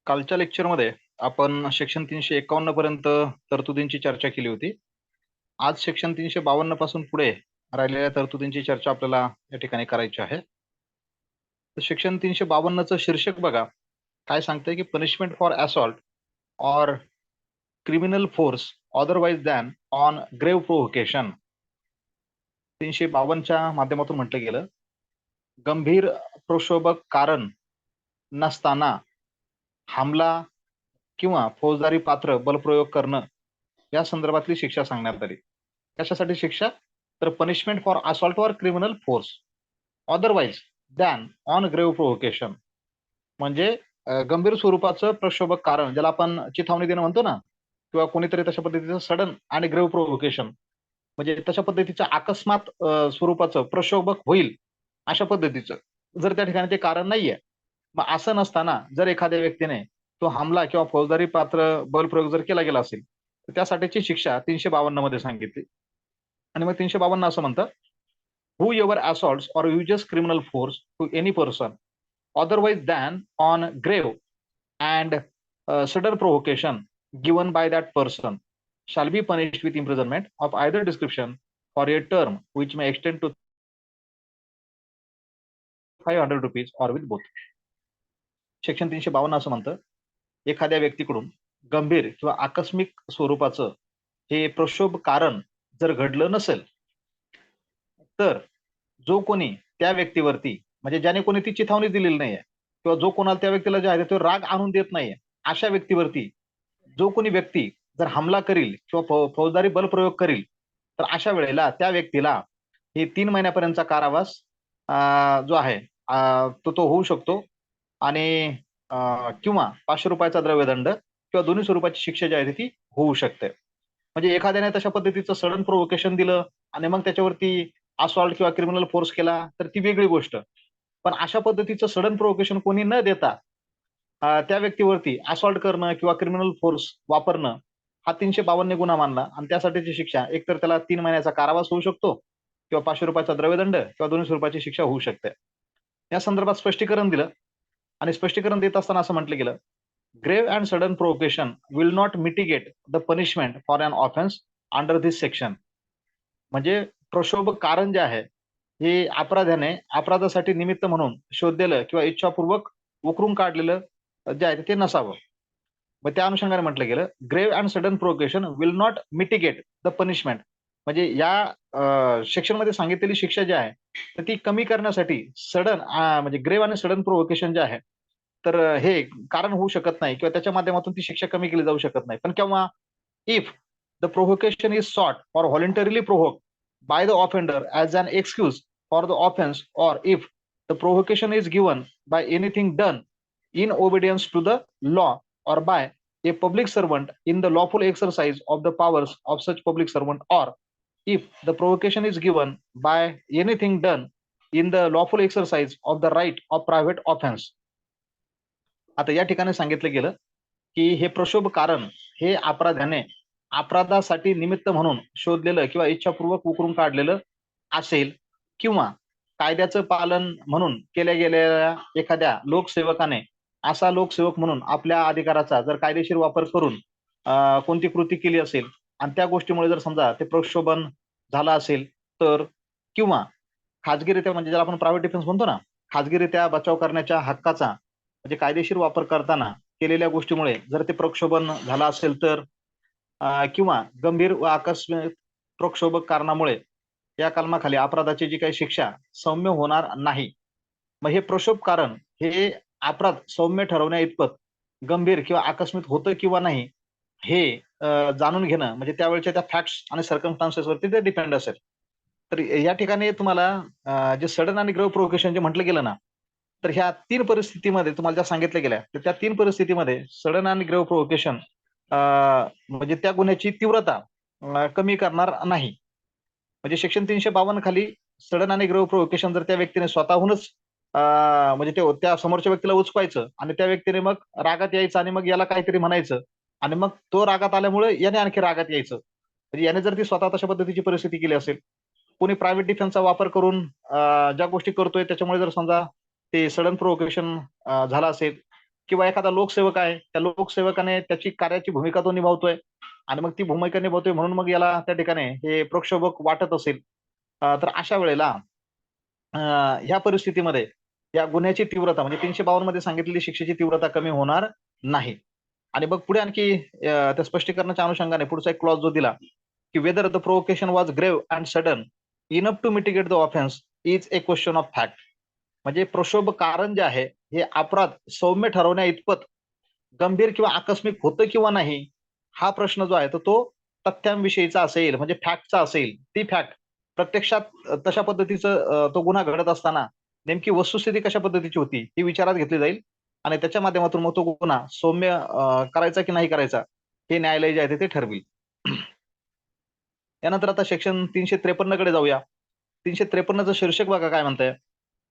कालच्या लेक्चरमध्ये आपण सेक्शन 351 पर्यंत तरतुदींची चर्चा केली होती. आज सेक्शन 352 पासून पुढे राहिलेल्या तरतुदींची चर्चा आपल्याला या ठिकाणी करायची आहे. तर सेक्शन 352चं शीर्षक बघा, काय सांगतंय की punishment for assault or criminal force otherwise than on grave provocation. 352च्या माध्यमातून म्हटलं गेलं, गंभीर प्रक्षोभक कारण नसताना हमला किंवा फौजदारी पात्र बलप्रयोग करणं या संदर्भातली शिक्षा सांगण्यात आली. कशासाठी शिक्षा? तर punishment for assault or criminal force otherwise than on grave provocation, म्हणजे गंभीर स्वरूपाचं प्रक्षोभक कारण, ज्याला आपण चिथावणी देणं म्हणतो ना, किंवा कोणीतरी तशा पद्धतीचं सडन आणि ग्रेव्ह प्रोव्होकेशन, म्हणजे तशा पद्धतीचं अकस्मात स्वरूपाचं प्रक्षोभक होईल अशा पद्धतीचं जर त्या ठिकाणी ते कारण नाहीये, मग असं नसताना जर एखाद्या व्यक्तीने तो हमला किंवा फौजदारी पात्र बलप्रयोग जर केला गेला असेल, तर त्यासाठीची शिक्षा 352 मध्ये सांगितली. आणि मग 352 असं म्हणतं, whoever assaults or uses criminal force to any person otherwise than on grave and sudden provocation given by that person shall be punished with imprisonment of either description for a term which may extend to 500 rupees or with both. Section 352 असं म्हणतं, एखाद्या व्यक्तीकडून गंभीर किंवा आकस्मिक स्वरूपाचं हे प्रक्षोभ कारण जर घडलं नसेल, तर जो कोणी त्या व्यक्तीवरती, म्हणजे ज्याने कोणी ती चिथावणी दिलेली नाहीये किंवा जो कोणाला त्या व्यक्तीला जे आहे तो राग आणून देत नाहीये, अशा व्यक्तीवरती जो कोणी व्यक्ती जर हमला करील किंवा फौजदारी बलप्रयोग करील, तर अशा वेळेला त्या व्यक्तीला हे 3 महिन्यापर्यंतचा कारावास जो आहे तो होऊ शकतो, आणि किंवा 500 रुपयाचा द्रव्यदंड किंवा दोन्ही स्वरूपाची शिक्षा जी आहे ती होऊ शकते. म्हणजे एखाद्याने तशा पद्धतीचं सडन प्रोव्होकेशन दिलं आणि मग त्याच्यावरती असॉल्ट किंवा क्रिमिनल फोर्स केला तर ती वेगळी गोष्ट. पण अशा पद्धतीचं सडन प्रोव्होकेशन कोणी न देता त्या व्यक्तीवरती असॉल्ट करणं किंवा क्रिमिनल फोर्स वापरणं हा 352 गुन्हा मानला, आणि त्यासाठीची शिक्षा एकतर त्याला 3 महिन्याचा कारावास होऊ शकतो किंवा 500 रुपयाचा द्रव्यदंड किंवा दोन्ही स्वरूपाची शिक्षा होऊ शकते. या संदर्भात स्पष्टीकरण दिलं, आणि स्पष्टीकरण देत असताना असं म्हटलं गेलं, grave and sudden provocation will not mitigate the punishment for an offence under this section. म्हणजे प्रक्षोभक कारण जे आहे हे अपराध्याने अपराधासाठी निमित्त म्हणून शोधलेलं किंवा इच्छापूर्वक उकरून काढलेलं जे आहे ते नसावं. मग त्या अनुषंगाने म्हटलं गेलं, grave and sudden provocation will not mitigate the punishment, म्हणजे या सेक्शन मध्ये सांगितलेली शिक्षा जी आहे तर ती कमी करण्यासाठी सडन म्हणजे ग्रेव्ह आणि सडन प्रोव्होकेशन जे आहे तर हे कारण होऊ शकत नाही किंवा त्याच्या माध्यमातून ती शिक्षा कमी केली जाऊ शकत नाही. पण केव्हा? If the provocation is sought or voluntarily provoked by the offender as an excuse for the offense, or if the provocation is given by anything done in obedience to the law or by a public servant in the lawful exercise of the powers of such public servant, or if the provocation is given by anything done in the lawful exercise of the right of private offense. आता या ठिकाणी सांगितलं गेलं की हे प्रक्षोभ कारण हे अपराध्याने अपराधासाठी निमित्त म्हणून शोधलेलं किंवा इच्छापूर्वक उकरून काढलेलं असेल, किंवा कायद्याचं पालन म्हणून केल्या गेलेल्या एखाद्या लोकसेवकाने असा लोकसेवक म्हणून आपल्या अधिकाराचा जर कायदेशीर वापर करून कोणती कृती केली असेल आणि त्या गोष्टीमुळे जर समजा ते प्रक्षोभन झालं असेल तर, किंवा खाजगीरित्या, म्हणजे ज्याला आपण प्रायव्हेट डिफेन्स म्हणतो ना, खाजगीरित्या बचाव करण्याच्या हक्काचा म्हणजे कायदेशीर वापर करताना केलेल्या गोष्टीमुळे जर ते प्रक्षोभन झालं असेल तर, किंवा गंभीर व आकस्मिक प्रक्षोभक कारणामुळे या कलमाखाली अपराधाची जी काही शिक्षा सौम्य होणार नाही. मग हे प्रक्षोभ कारण हे अपराध सौम्य ठरवण्या इतपत गंभीर किंवा आकस्मिक होतं किंवा नाही हे जाणून घेणं, म्हणजे त्यावेळेच्या त्या फॅक्ट्स आणि सर्कमस्टान्सेस वरती ते डिपेंड असेल. तर या ठिकाणी तुम्हाला जे सडन आणि ग्रेव्ह प्रोव्होकेशन जे म्हटलं गेलं ना, तर ह्या 3 परिस्थितीमध्ये तुम्हाला ज्या सांगितल्या गेल्या, तर त्या 3 परिस्थितीमध्ये सडन आणि ग्रेव्ह प्रोव्होकेशन म्हणजे त्या गुन्ह्याची तीव्रता कमी करणार नाही. म्हणजे सेक्शन 352 खाली सडन आणि ग्रेव्ह प्रोव्होकेशन जर त्या व्यक्तीने स्वतःहूनच म्हणजे त्या समोरच्या व्यक्तीला उचकायचं आणि त्या व्यक्तीने मग रागात यायचं आणि मग याला काहीतरी म्हणायचं आणि मग तो रागात आल्यामुळे याने आणखी रागात यायचं, म्हणजे याने जर ती स्वतः तशा पद्धतीची परिस्थिती केली असेल, कोणी प्रायव्हेट डिफेन्सचा वापर करून ज्या गोष्टी करतोय त्याच्यामुळे जर समजा ते सडन प्रोव्होकेशन झालं असेल, किंवा एखादा लोकसेवक आहे, त्या लोकसेवकाने त्याची कार्याची भूमिका तो निभावतोय आणि मग ती भूमिका निभावतोय म्हणून मग याला त्या ठिकाणी हे प्रक्षोभक वाटत असेल, तर अशा वेळेला अ, ह्या परिस्थितीमध्ये या गुन्ह्याची तीव्रता म्हणजे 352 मध्ये सांगितलेली शिक्षेची तीव्रता कमी होणार नाही. आणि मग पुढे आणखी त्या स्पष्टीकरणाच्या अनुषंगाने पुढचा एक क्लॉज जो दिला, की whether the provocation was grave and sudden enough to mitigate the offence is a question of fact. म्हणजे प्रक्षोभ कारण जे आहे हे अपराध सौम्य ठरवण्या इतपत गंभीर किंवा आकस्मिक होतं किंवा नाही, हा प्रश्न जो आहे तर तो तथ्यांविषयीचा असेल, म्हणजे फॅक्टचा असेल. ती फॅक्ट प्रत्यक्षात तशा पद्धतीचं तो गुन्हा घडत असताना नेमकी वस्तुस्थिती कशा पद्धतीची होती ही विचारात घेतली जाईल आणि त्याच्या माध्यमातून मग तो गुन्हा सौम्य करायचा की नाही करायचा हे न्यायालय जे आहे ते ठरविल. यानंतर आता सेक्शन 353 कडे जाऊया. 353चं शीर्षक बघा काय म्हणतंय.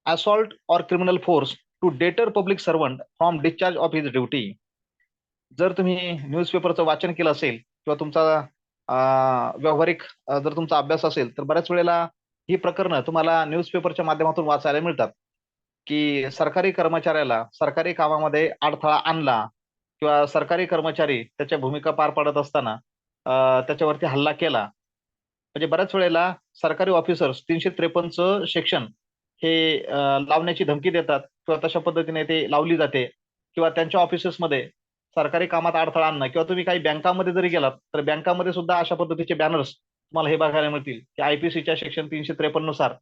Assault or criminal force to deter public servant from discharge of his duty. जर तुम्ही न्यूजपेपरचं वाचन केलं असेल किंवा तुमचा व्यावहारिक जर तुमचा अभ्यास असेल तर बऱ्याच वेळेला ही प्रकरणं तुम्हाला न्यूजपेपरच्या माध्यमातून वाचायला मिळतात, की सरकारी कर्मचाऱ्याला सरकारी कामामध्ये अडथळा आणला किंवा सरकारी कर्मचारी त्याच्या भूमिका पार पाडत असताना त्याच्यावरती हल्ला केला. म्हणजे बऱ्याच वेळेला सरकारी ऑफिसर्स 353चं सेक्शन हे लावण्याची धमकी देतात किंवा तशा पद्धतीने ते लावली जाते किंवा त्यांच्या ऑफिसेसमध्ये सरकारी कामात अडथळा आणणं किंवा तुम्ही काही बँकामध्ये जरी गेलात तर बँकामध्ये सुद्धा अशा पद्धतीचे बॅनर्स तुम्हाला हे बघायला मिळतील, की आयपीसीच्या सेक्शन 353 नुसार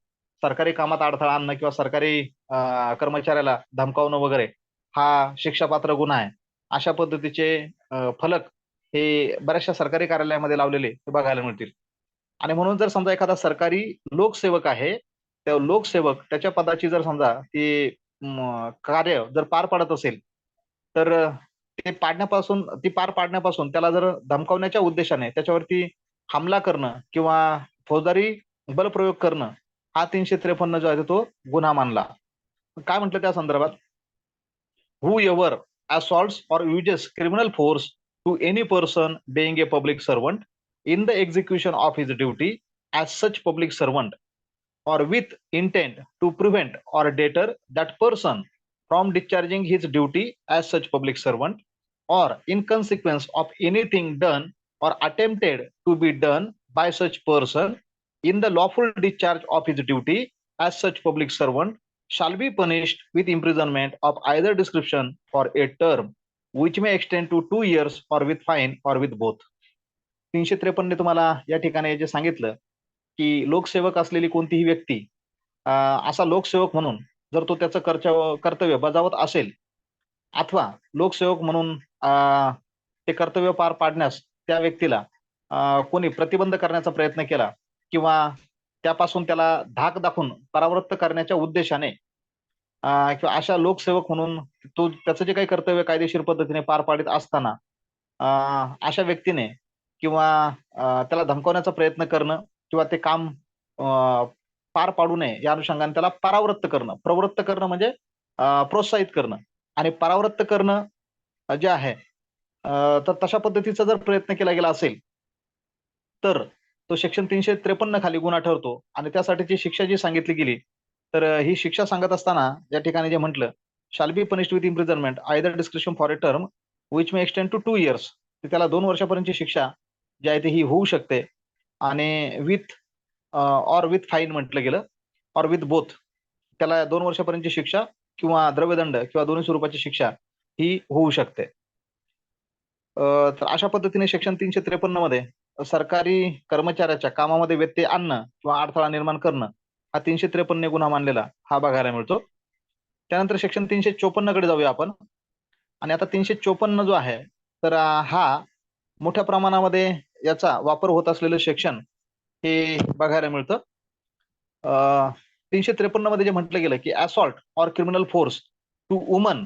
सरकारी कामात अडथळा आणणं किंवा सरकारी कर्मचाऱ्याला धमकावणं वगैरे हा शिक्षापात्र गुन्हा आहे. अशा पद्धतीचे फलक हे बऱ्याचशा सरकारी कार्यालयामध्ये लावलेले ते बघायला मिळतील. आणि म्हणून जर समजा एखादा सरकारी लोकसेवक आहे, त्या लोकसेवक त्याच्या पदाची जर समजा कार्य जर पार पाडत असेल, तर ती पार पाडण्यापासून त्याला जर धमकावण्याच्या उद्देशाने त्याच्यावरती हमला करणं किंवा फौजदारी बलप्रयोग करणं, हा 353 जो आहे तो गुन्हा मानला. काय म्हटलं त्या संदर्भात? Whoever assaults or uses criminal force to any person being a public servant in the execution of his duty as such public servant, or with intent to prevent or deter that person from discharging his duty as such public servant, or in consequence of anything done or attempted to be done by such person in the lawful discharge of his duty as such public servant, shall be punished with imprisonment of either description for a term which may extend to 2 years or with fine or with both. 353 ने तुम्हाला या ठिकाणी जे सांगितलं, की लोकसेवक असलेली कोणतीही व्यक्ती असा लोकसेवक म्हणून जर तो त्याचं कर्तव्य बजावत असेल अथवा लोकसेवक म्हणून ते कर्तव्य पार पाडण्यास त्या व्यक्तीला कोणी प्रतिबंध करण्याचा प्रयत्न केला किंवा त्यापासून त्याला धाक दाखवून परावृत्त करण्याच्या उद्देशाने किंवा अशा लोकसेवक म्हणून तो त्याचं जे काही कर्तव्य कायदेशीर पद्धतीने पार पाडित असताना अशा व्यक्तीने किंवा त्याला धमकावण्याचा प्रयत्न करणं किंवा ते काम पार पाडू नये या अनुषंगाने त्याला परावृत्त करणं. प्रवृत्त करणं म्हणजे प्रोत्साहित करणं आणि परावृत्त करणं जे आहे तर तशा पद्धतीचा जर प्रयत्न केला गेला असेल, तर तो सेक्शन 353 खाली गुन्हा ठरतो आणि त्यासाठीची शिक्षा जी सांगितली गेली, तर ही शिक्षा सांगत असताना या ठिकाणी जे म्हटलं, "shall be punished with imprisonment either description for a term which may extend to 2 years." तर त्याला 2 वर्षापर्यंतची शिक्षा जी आहे ती ही होऊ शकते आणि विथ फाईन म्हटलं गेलं ऑर विथ बोथ. त्याला 2 वर्षापर्यंतची शिक्षा किंवा द्रव्यदंड किंवा दोन्ही स्वरूपाची शिक्षा ही होऊ शकते. तर अशा पद्धतीने सेक्शन 353 मध्ये सरकारी कर्मचाऱ्याच्या कामामध्ये व्यत्यय आणणं किंवा अडथळा निर्माण करणं हा 353 गुन्हा मानलेला हा बघायला मिळतो. त्यानंतर सेक्शन 354 कडे जाऊया आपण. आणि आता 354 जो आहे तर हा मोठ्या प्रमाणामध्ये याचा वापर होत असलेलं सेक्शन हे बघायला मिळतं. 353 मध्ये जे म्हटलं गेलं की assault or criminal force to woman.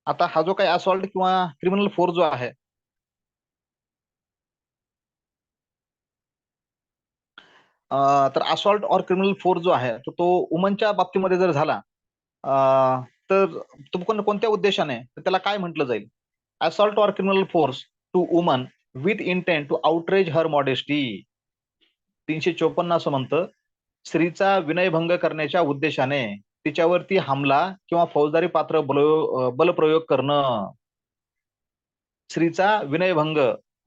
आता हा जो काही असॉल्ट किंवा क्रिमिनल फोर्स जो आहे तर असॉल्ट ऑर क्रिमिनल फोर्स जो आहे तर तो वुमनच्या बाबतीमध्ये जर झाला तर तो कोणत्या उद्देशाने तर त्याला काय म्हटलं जाईल? Assault or criminal force to woman with intent to outrage her modesty. 354 असं म्हणतं, स्त्रीचा विनयभंग करण्याच्या उद्देशाने तिच्यावरती हमला किंवा फौजदारी पात्र बलप्रयोग करणं. स्त्रीचा विनयभंग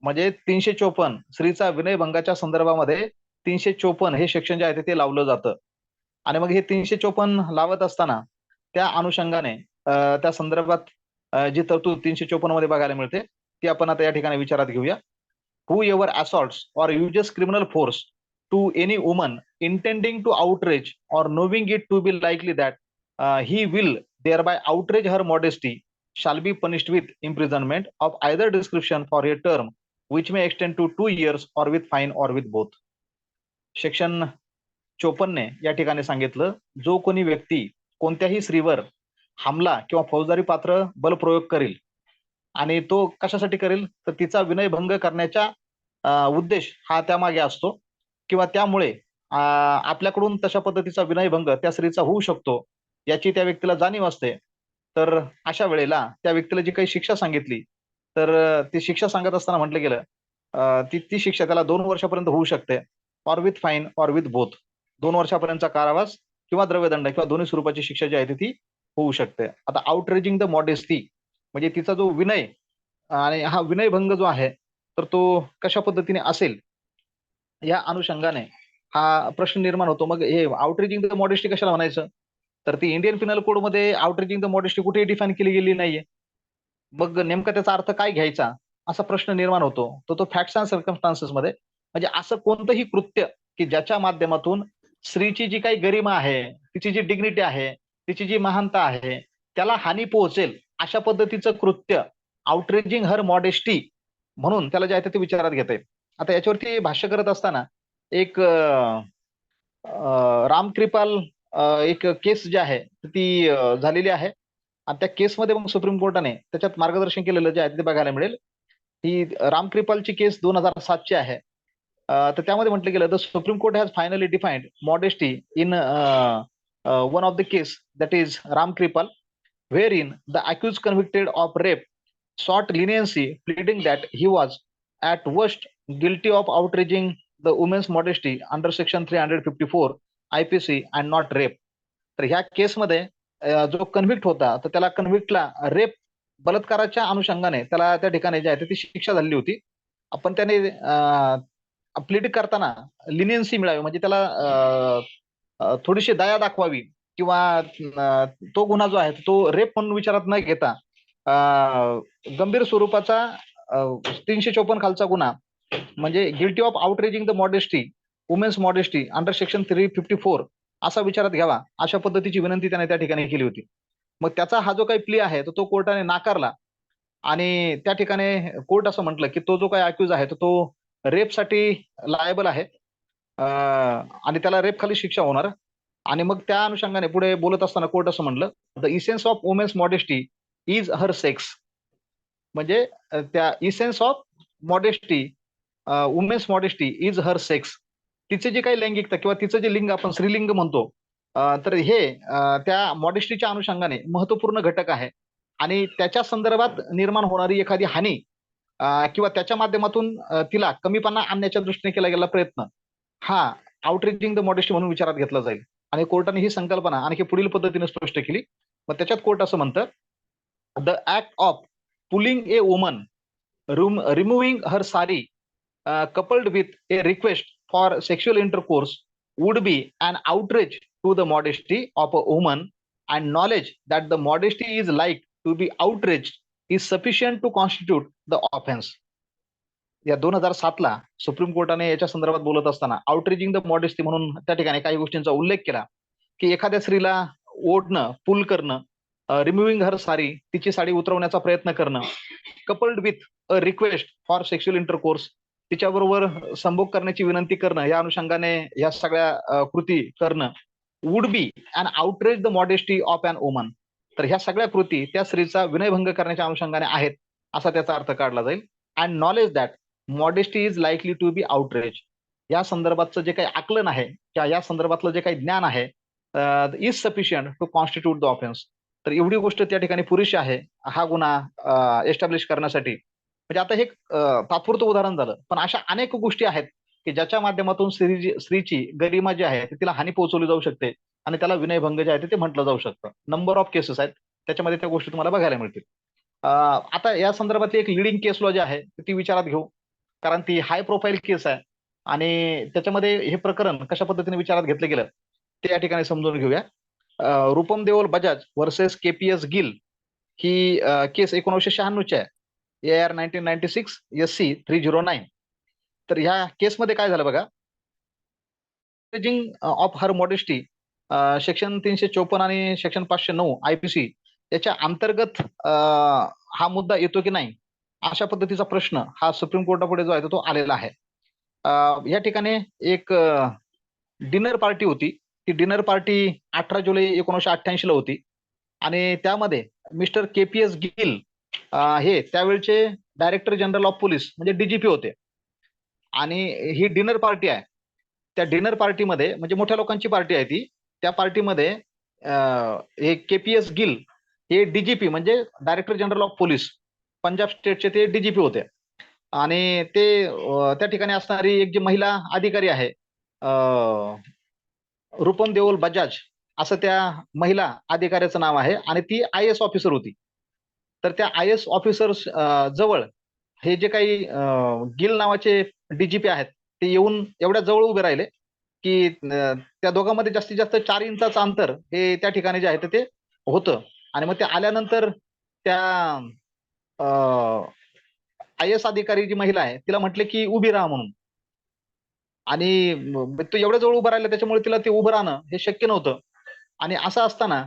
म्हणजे 354 स्त्रीचा विनयभंगाच्या संदर्भामध्ये 354 हे सेक्शन जे आहे ते लावलं जातं. आणि मग हे 354 लावत असताना त्या अनुषंगाने त्या संदर्भात जी तरतूद 354 मध्ये बघायला मिळते ती आपण आता या ठिकाणी विचारात घेऊया. Whoever assaults or uses criminal force to any woman intending to outrage or knowing it to be likely that he will thereby outrage her modesty shall be punished with imprisonment of either description for a term which may extend to 2 years or with fine or with both. Section 54 ने या ठिकाणी सांगितलं, जो कोणी व्यक्ती कोणत्याही स्त्रीवर हमला किंवा फौजदारी पात्र बलप्रयोग करेल आणि तो कशासाठी करेल तर तिचा विनयभंग करण्याचा उद्देश हा त्यामागे असतो किंवा त्यामुळे आपल्याकडून तशा पद्धतीचा विनयभंग त्या स्त्रीचा होऊ शकतो याची त्या व्यक्तीला जाणीव असते. तर अशा वेळेला त्या व्यक्तीला जी काही शिक्षा सांगितली तर ती शिक्षा सांगत असताना म्हटलं गेलं ती ती शिक्षा त्याला 2 वर्षापर्यंत होऊ शकते or with fine or with both. 2 वर्षापर्यंतचा कारावास किंवा द्रव्यदंड किंवा दोन्ही स्वरूपाची शिक्षा जी आहे ती होऊ शकते. आता आउटरेजिंग द मॉडेस्टी म्हणजे तिचा जो विनय आणि हा विनयभंग जो आहे तर तो कशा पद्धतीने असेल या अनुषंगाने हा प्रश्न निर्माण होतो. मग हे आउटरेजिंग द मॉडेस्टी कशाला म्हणायचं तर ती इंडियन पिनल कोड मध्ये आउटरेजिंग द मॉडेस्टी कुठेही डिफाईन केली गेली नाहीये. मग नेमका त्याचा अर्थ काय घ्यायचा असा प्रश्न निर्माण होतो. तो फॅक्ट्स अँड सर्कमस्टान्सेस मध्ये म्हणजे असं कोणतंही कृत्य की ज्याच्या माध्यमातून स्त्रीची जी काही गरिमा आहे, तिची जी डिग्निटी आहे, तिची जी महानता आहे त्याला हानी पोहोचेल अशा पद्धतीचं कृत्य आउटरेजिंग हर मॉडेस्टी म्हणून त्याला जे आहे ते विचारात घेता येईल. आता याच्यावरती भाष्य करत असताना एक रामकृपाल एक केस जी आहे ती झालेली आहे आणि त्या केसमध्ये मग सुप्रीम कोर्टाने त्याच्यात मार्गदर्शन केलेलं जे आहे ते बघायला मिळेल. ही रामकृपालची केस 2007 ची आहे. तर त्यामध्ये म्हटलं गेलं the supreme court has finally defined modesty in one of the case that is Ramkripal wherein the accused convicted of rape sought leniency pleading that he was at worst guilty of outraging the woman's modesty under section 354 IPC and not rape. तर ह्या केसमध्ये जो कन्व्हिक्ट होता तर त्याला कन्व्हिक्टला rape बलात्काराच्या अनुषंगाने त्याला त्या ठिकाणी जे आहे ती शिक्षा झालेली होती. आपण त्याने प्लीड करताना लिनियन्सी मिळावी म्हणजे त्याला थोडीशी दया दाखवावी किंवा तो गुन्हा जो आहे तो रेप म्हणून विचारात न घेता गंभीर स्वरूपाचा 354 खालचा गुन्हा म्हणजे guilty of outraging the modesty woman's modesty under section 354 असा विचारात घ्यावा अशा पद्धतीची विनंती त्याने त्या ठिकाणी केली होती. मग त्याचा हा जो काही प्ली आहे तो कोर्टाने नाकारला आणि त्या ठिकाणी कोर्ट असं म्हटलं की तो जो काही अक्यूज आहे तो रेपसाठी लायबल आहे आणि त्याला रेप खाली शिक्षा होणार. आणि मग त्या अनुषंगाने पुढे बोलत असताना कोर्ट असं म्हणलं the essence of woman's modesty is her sex म्हणजे त्या essence of modesty woman's modesty is her sex तिचे जे काही लैंगिकता किंवा तिचं जे लिंग आपण स्त्रीलिंग म्हणतो तर हे त्या मॉडेस्टीच्या अनुषंगाने महत्वपूर्ण घटक आहे आणि त्याच्या संदर्भात निर्माण होणारी एखादी हानी किंवा त्याच्या माध्यमातून तिला कमीपणा आणण्याच्या दृष्टीने केला गेला प्रयत्न हा आउटरीचिंग द मॉडेस्टी म्हणून विचारात घेतला जाईल. आणि कोर्टाने ही संकल्पना आणखी पुढील पद्धतीने स्पष्ट केली. मग त्याच्यात कोर्ट असं म्हणतं the act of pulling a woman removing her sari coupled with a request for sexual intercourse would be an outrage to the modesty of a woman and knowledge that the modesty is like to be outraged is sufficient to constitute the offense. या 2007 ला supreme कोर्टाने याच्या संदर्भात बोलत असताना आउटरीजिंग the modesty म्हणून त्या ठिकाणी काही गोष्टींचा उल्लेख केला की एखाद्या स्त्रीला ओढणं पुल करणं रिमूव्हिंग हर साडी तिची साडी उतरवण्याचा प्रयत्न करणं coupled with a request for sexual intercourse तिच्याबरोबर संभोग करण्याची विनंती करणं या अनुषंगाने या सगळ्या कृती करणं would be an outrage the modesty of an woman. तर ह्या सगळ्या कृती त्या स्त्रीचा विनयभंग करण्याच्या अनुषंगाने आहेत असा त्याचा अर्थ काढला जाईल. And knowledge that modesty is likely to be outrage या संदर्भातचं जे काही आकलन आहे किंवा या संदर्भातलं जे काही ज्ञान आहे is sufficient to constitute the offence. तर एवढी गोष्ट त्या ठिकाणी पुरेशी आहे हा गुन्हा एस्टॅब्लिश करण्यासाठी. म्हणजे आता हे तात्पुरतं उदाहरण झालं पण अशा अनेक गोष्टी आहेत की ज्याच्या माध्यमातून स्त्रीची गरिमा जी आहे तिला हानी पोहोचवली जाऊ शकते आणि त्याला विनयभंग जे आहे ते म्हटलं जाऊ शकतं. नंबर ऑफ केसेस आहेत त्याच्यामध्ये त्या गोष्टी तुम्हाला बघायला मिळतील. आता या संदर्भातली एक लिडिंग केस लॉ जी आहे ती विचारात घेऊ, कारण ती हाय प्रोफाईल केस आहे आणि त्याच्यामध्ये हे प्रकरण कशा पद्धतीने विचारात घेतलं गेलं ते या ठिकाणी समजून घेऊया. रूपम देओल बजाज वर्सेस केपीएस गिल ही केस 1996 आहे. AR 1996 SC 309. तर ह्या केसमध्ये काय झालं बघा, ऑफ हर मॉडेस्टी सेक्शन 354 आणि सेक्शन 509 IPC याच्या अंतर्गत हा मुद्दा येतो की नाही, अशा पद्धतीचा प्रश्न हा सुप्रीम कोर्टापुढे जो आहे तो आलेला आहे. या ठिकाणी एक डिनर पार्टी होती. ती डिनर पार्टी 18 जुलै 1988 ला होती आणि त्यामध्ये मिस्टर KPS गिल हे त्यावेळचे डायरेक्टर जनरल ऑफ पोलीस म्हणजे DGP होते आणि ही डिनर पार्टी आहे. त्या डिनर पार्टीमध्ये म्हणजे मोठ्या लोकांची पार्टी आहे ती. त्या पार्टीमध्ये हे KPS गिल हे DGP म्हणजे director general of police Punjab स्टेटचे ते DGP होते आणि ते त्या ठिकाणी असणारी एक जी महिला अधिकारी आहे रूपम देओल बजाज असं त्या महिला अधिकाऱ्याचं नाव आहे आणि ती IAS ऑफिसर होती. तर त्या IAS ऑफिसर जवळ हे जे काही गिल नावाचे DGP आहेत ते येऊन एवढ्या जवळ उभे राहिले की त्या दोघांमध्ये जास्तीत जास्त 4 इंचाचं अंतर हे त्या ठिकाणी जे आहे ते होतं आणि मग ते आल्यानंतर त्या IAS अधिकारी जी महिला आहे तिला म्हटले की उभी राहा म्हणून आणि तो एवढ्या जवळ उभं राहिलं त्याच्यामुळे तिला ते उभं राहणं हे शक्य नव्हतं आणि असं असताना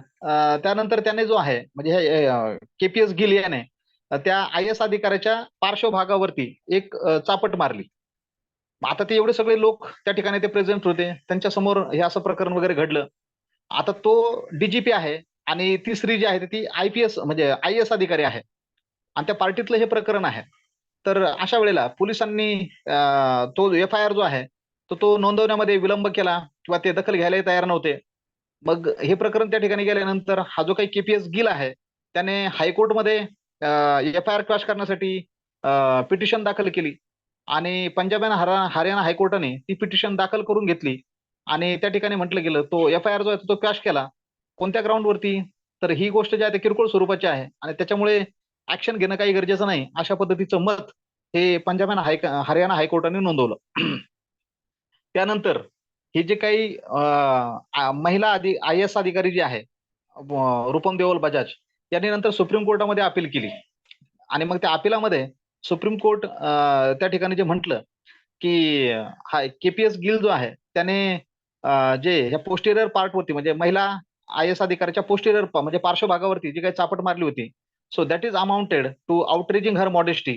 त्यानंतर त्याने जो आहे म्हणजे हे KPS गिल याने त्या IAS अधिकाऱ्याच्या पार्श्वभागावरती एक चापट मारली. आता ते एवढे सगळे लोक त्या ठिकाणी ते प्रेझेंट होते, त्यांच्या समोर हे असं प्रकरण वगैरे घडलं. आता तो DGP आहे आणि ती स्त्री जी आहे ती IPS म्हणजे IAS अधिकारी आहे आणि त्या पार्टीतलं हे प्रकरण आहे. तर अशा वेळेला पोलिसांनी तो FIR जो आहे तो नोंदवण्यामध्ये विलंब केला किंवा ते दखल घ्यायलाही तयार नव्हते. मग हे प्रकरण त्या ठिकाणी गेल्यानंतर हा जो काही KPS गिल आहे त्याने हायकोर्टमध्ये FIR क्वॅश करण्यासाठी पिटिशन दाखल केली आणि पंजाब आणि हरियाणा हायकोर्टाने ती पिटिशन दाखल करून घेतली आणि त्या ठिकाणी म्हटलं गेलं तो FIR जो आहे तो क्वॅश केला. कोणत्या ग्राउंडवरती? तर ही गोष्ट जी आहे ते किरकोळ स्वरूपाची आहे आणि त्याच्यामुळे ऍक्शन घेणं काही गरजेचं नाही अशा पद्धतीचं मत हे पंजाब आणि हरियाणा हायकोर्टाने नोंदवलं. त्यानंतर हे जे काही महिला IAS अधिकारी जी आहे रूपम देओल बजाज यांनी नंतर सुप्रीम कोर्टामध्ये अपील केली आणि मग त्या अपिलामध्ये सुप्रीम कोर्ट त्या ठिकाणी जे म्हटलं की हा KPS गिल जो आहे त्याने जे ह्या पोस्टेरियर पार्ट वरती म्हणजे महिला IAS अधिकाऱ्याच्या पोस्टेरियर म्हणजे पार्श्वभागावरती जी काही चापट मारली होती, so that is amounted to outraging her modesty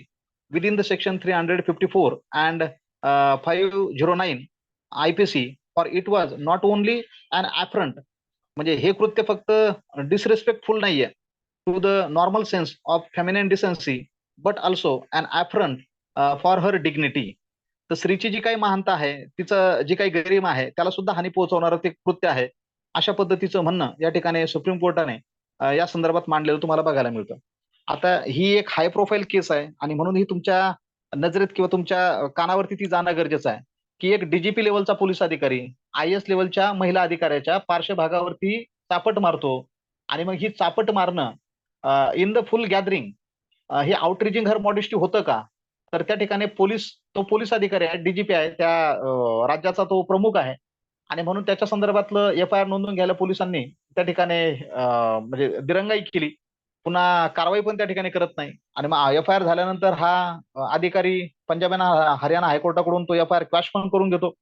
within the section 354 and 509 IPC for it was not only an affront म्हणजे हे कृत्य फक्त डिसरेस्पेक्टफुल नाहीये to the normal sense of feminine decency but also an affront for her dignity. तर स्त्रीची जी काही महानता आहे तिचं जी काही गरिमा आहे त्याला सुद्धा हानी पोहोचवणारं ते कृत्य आहे अशा पद्धतीचं म्हणणं या ठिकाणी सुप्रीम कोर्टाने या संदर्भात मांडलेलं तुम्हाला बघायला मिळतं. आता ही एक हाय प्रोफाईल केस आहे आणि म्हणून ही तुमच्या नजरेत किंवा तुमच्या कानावरती ती जाणं गरजेचं आहे की एक DGP लेवलचा पोलीस अधिकारी IAS लेवलच्या महिला अधिकाऱ्याच्या पार्श्वभागावरती चापट मारतो आणि मग ही चापट मारणं इन द फुल गॅदरिंग हे आउटरीजिंग हर मॉडेस्टी होतं का? तर त्या ठिकाणी तो पोलीस अधिकारी आहे DGP आहे त्या राज्याचा तो प्रमुख आहे आणि म्हणून त्याच्या संदर्भातलं FIR नोंदवून घ्यायला पोलिसांनी त्या ठिकाणी म्हणजे दिरंगाई केली. पुन्हा कारवाई पण त्या ठिकाणी करत नाही आणि मग FIR झाल्यानंतर हा अधिकारी पंजाब आणि हरियाणा हायकोर्टाकडून तो FIR क्वॅश पण करून घेतो.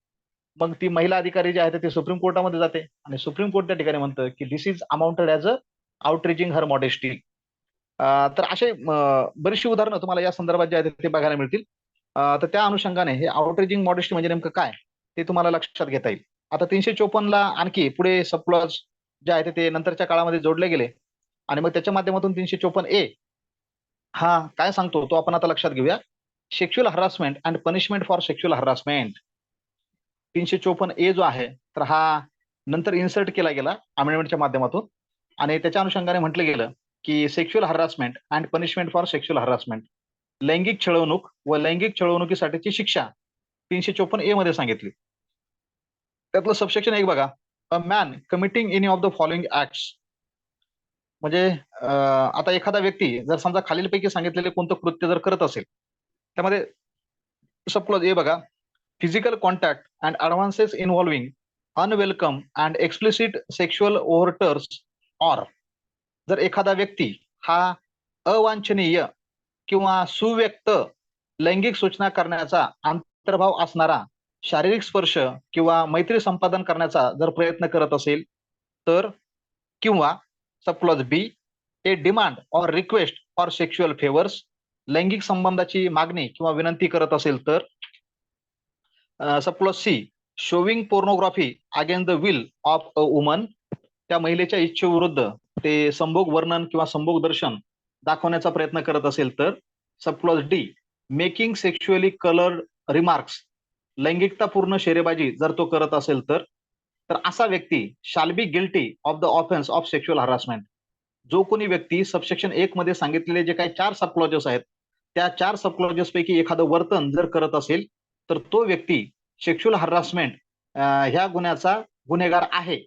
मग ती महिला अधिकारी जी आहे ती सुप्रीम कोर्टामध्ये जाते आणि सुप्रीम कोर्ट त्या ठिकाणी म्हणतं की this is amounted as a outraging her modesty. तर असे बरीचशी उदाहरणं तुम्हाला या संदर्भात जे आहेत ते बघायला मिळतील. तर त्या अनुषंगाने हे आउटरीचिंग मॉडेस्टी म्हणजे नेमकं काय ते तुम्हाला लक्षात घेता येईल. आता 354 ला आणखी पुढे सब क्लॉज जे आहेत ते नंतरच्या काळामध्ये जोडले गेले आणि मग त्याच्या माध्यमातून 354A हा काय सांगतो तो आपण आता लक्षात घेऊया. Sexual harassment and punishment for sexual harassment 354A जो आहे तर हा नंतर इन्सर्ट केला गेला अमेंडमेंटच्या माध्यमातून आणि त्याच्या अनुषंगाने म्हटलं गेलं की sexual harassment and punishment for sexual harassment लैंगिक छळवणूक व लैंगिक छळवणुकीसाठीची शिक्षा 354A मध्ये सांगितली. त्यातलं सबसेक्शन 1 बघा, a man committing any of the following acts, म्हणजे आता एखादा व्यक्ती जर समजा खालीलपैकी सांगितलेले कोणतं कृत्य जर करत असेल, त्यामध्ये सपोज हे बघा, physical contact and advances involving unwelcome and explicit sexual overtures, or जर एखादा व्यक्ती हा अवांछनीय किंवा सुव्यक्त लैंगिक सूचना करण्याचा अंतर्भाव असणारा शारीरिक स्पर्श किंवा मैत्री संपादन करण्याचा जर प्रयत्न करत असेल तर, किंवा subclause b, a demand or request for sexual favours, लैंगिक संबंधाची मागणी किंवा विनंती करत असेल तर, subclause c, showing pornography against the will of a woman, त्या महिलेच्या इच्छेविरुद्ध ते संभोग वर्णन किंवा संभोग दर्शन दाखवण्याचा प्रयत्न करत असेल तर, subclause d, making sexually coloured remarks, लैंगिकतापूर्ण शेरेबाजी जर तो करत असेल तर असा व्यक्ती shall be guilty of the offence of sexual harassment. जो कोणी व्यक्ती सबसेक्शन 1 मध्ये सांगितलेले जे काही 4 सबक्लॉजेस आहेत, त्या 4 सबक्लॉजेस पैकी एखादं वर्तन जर करत असेल तर तो व्यक्ती सेक्शुअल हरासमेंट ह्या गुन्ह्याचा गुन्हेगार आहे,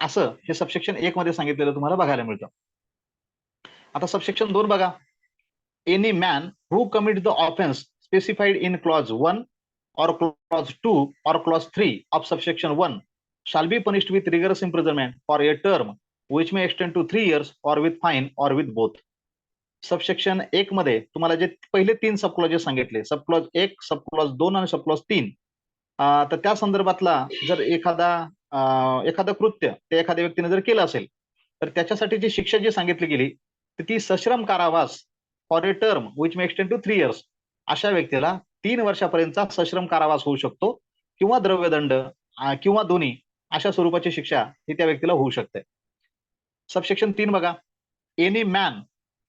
असं हे सबसेक्शन 1 मध्ये सांगितलेलं तुम्हाला बघायला मिळतं. आता सबसेक्शन 2 बघा, any man who commit the offence specified in clause 1 or clause 2 or clause 3 of subsection 1 shall be punished with rigorous imprisonment for a term which may extend to 3 years or with fine or with both. Subsection 1 मध्ये तुम्हाला जे पहिले 3 सबक्लॉजेस सांगितले, subclause 1, subclause 2 आणि subclause 3, तर त्या संदर्भातला जर एखादं कृत्य ते एखाद्या व्यक्तीने जर केलं असेल तर त्याच्यासाठी जी शिक्षा जी सांगितली गेली ती सश्रम कारावास for a term which may extend to 3 years, अशा व्यक्तीला 3 वर्षापर्यंतचा सश्रम कारावास होऊ शकतो किंवा द्रव्यदंड किंवा दोन्ही अशा स्वरूपाची शिक्षा ही त्या व्यक्तीला होऊ शकते. सबसेक्शन 3 बघा, any man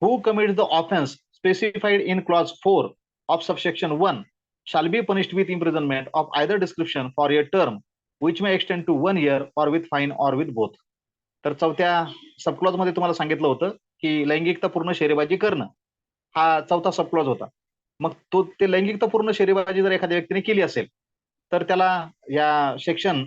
who commit the offence specified in clause 4 of subsection 1 shall be punished with imprisonment of either description for a term which may extend to 1 year or with fine or with both. तर चौथ्या subclause मध्ये तुम्हाला सांगितलं होतं की लैंगिकतापूर्ण शेरेबाजी करणं हा चौथा सबक्लॉज होता. मग ते लैंगिकतापूर्ण शेरेबाजी जर एखाद्या व्यक्तीने केली असेल तर त्याला या सेक्शन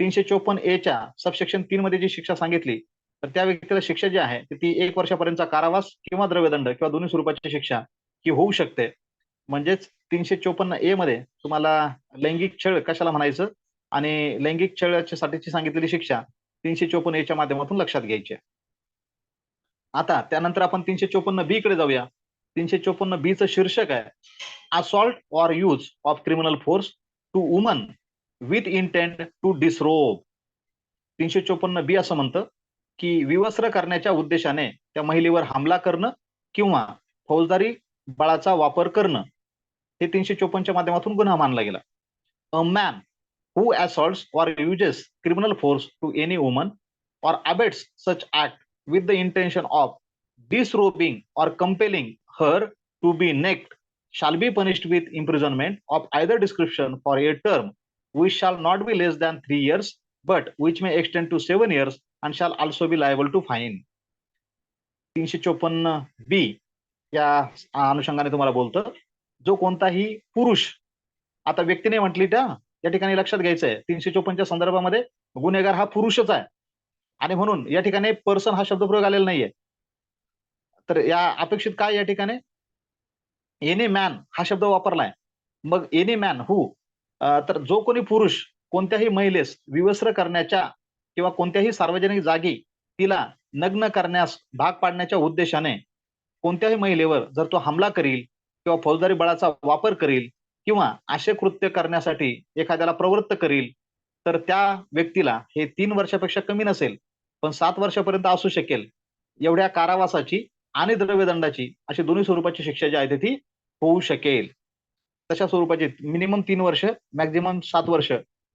354A च्या सबसेक्शन 3 मध्ये जी शिक्षा सांगितली तर त्या व्यक्तीला शिक्षा जी आहे ती 1 वर्षापर्यंतचा कारावास किंवा द्रव्यदंड किंवा दोन्ही स्वरूपाची शिक्षा ही होऊ शकते. म्हणजेच 354A मध्ये तुम्हाला लैंगिक छळ कशाला म्हणायचं आणि लैंगिक छळाच्या साठीची सांगितलेली शिक्षा 354A च्या माध्यमातून लक्षात घ्यायची. आता त्यानंतर आपण 354B कडे जाऊया. 354B चं शीर्षक आहे assault or use of criminal force to woman with intent to disrobe. 354B असं म्हणतं की विवस्त्र करण्याच्या उद्देशाने त्या महिलेवर हमला करणं किंवा फौजदारी बळाचा वापर करणं हे 354 च्या माध्यमातून गुन्हा मानला गेला. A man who assaults or uses criminal force to any woman or abets such act with the intention of disrobing or compelling her to be naked shall be punished with imprisonment of either description for a term which shall not be less than 3 years but which may extend to 7 years and shall also be liable to fine. 354B या अनुषंगाने तुम्हाला बोलतं, जो कोणताही पुरुष, आता व्यक्तीने म्हटली त्या या ठिकाणी लक्षात घ्यायचंय 354 च्या संदर्भामध्ये गुन्हेगार हा पुरुषच आहे आणि म्हणून या ठिकाणी पर्सन हा शब्दप्रयोग आलेला नाहीये. तर या अपेक्षित काय या ठिकाणी एनी मॅन हा शब्द वापरलाय. मग एनी मॅन हू, तर जो कोणी पुरुष कोणत्याही महिलेस विवस्त्र करण्याच्या किंवा कोणत्याही सार्वजनिक जागी तिला नग्न करण्यास भाग पाडण्याच्या उद्देशाने कोणत्याही महिलेवर जर तो हमला करील किंवा फौजदारी बळाचा वापर करील किंवा असे कृत्य करण्यासाठी एखाद्याला प्रवृत्त करील तर त्या व्यक्तीला हे 3 वर्षापेक्षा कमी नसेल पण 7 वर्षापर्यंत असू शकेल एवढ्या कारावासाची आणि द्रव्यदंडाची अशी दोन्ही स्वरूपाची शिक्षा जी आहे ती होऊ शकेल. तशा स्वरूपाची मिनिमम 3 वर्ष, मॅक्झिमम 7 वर्ष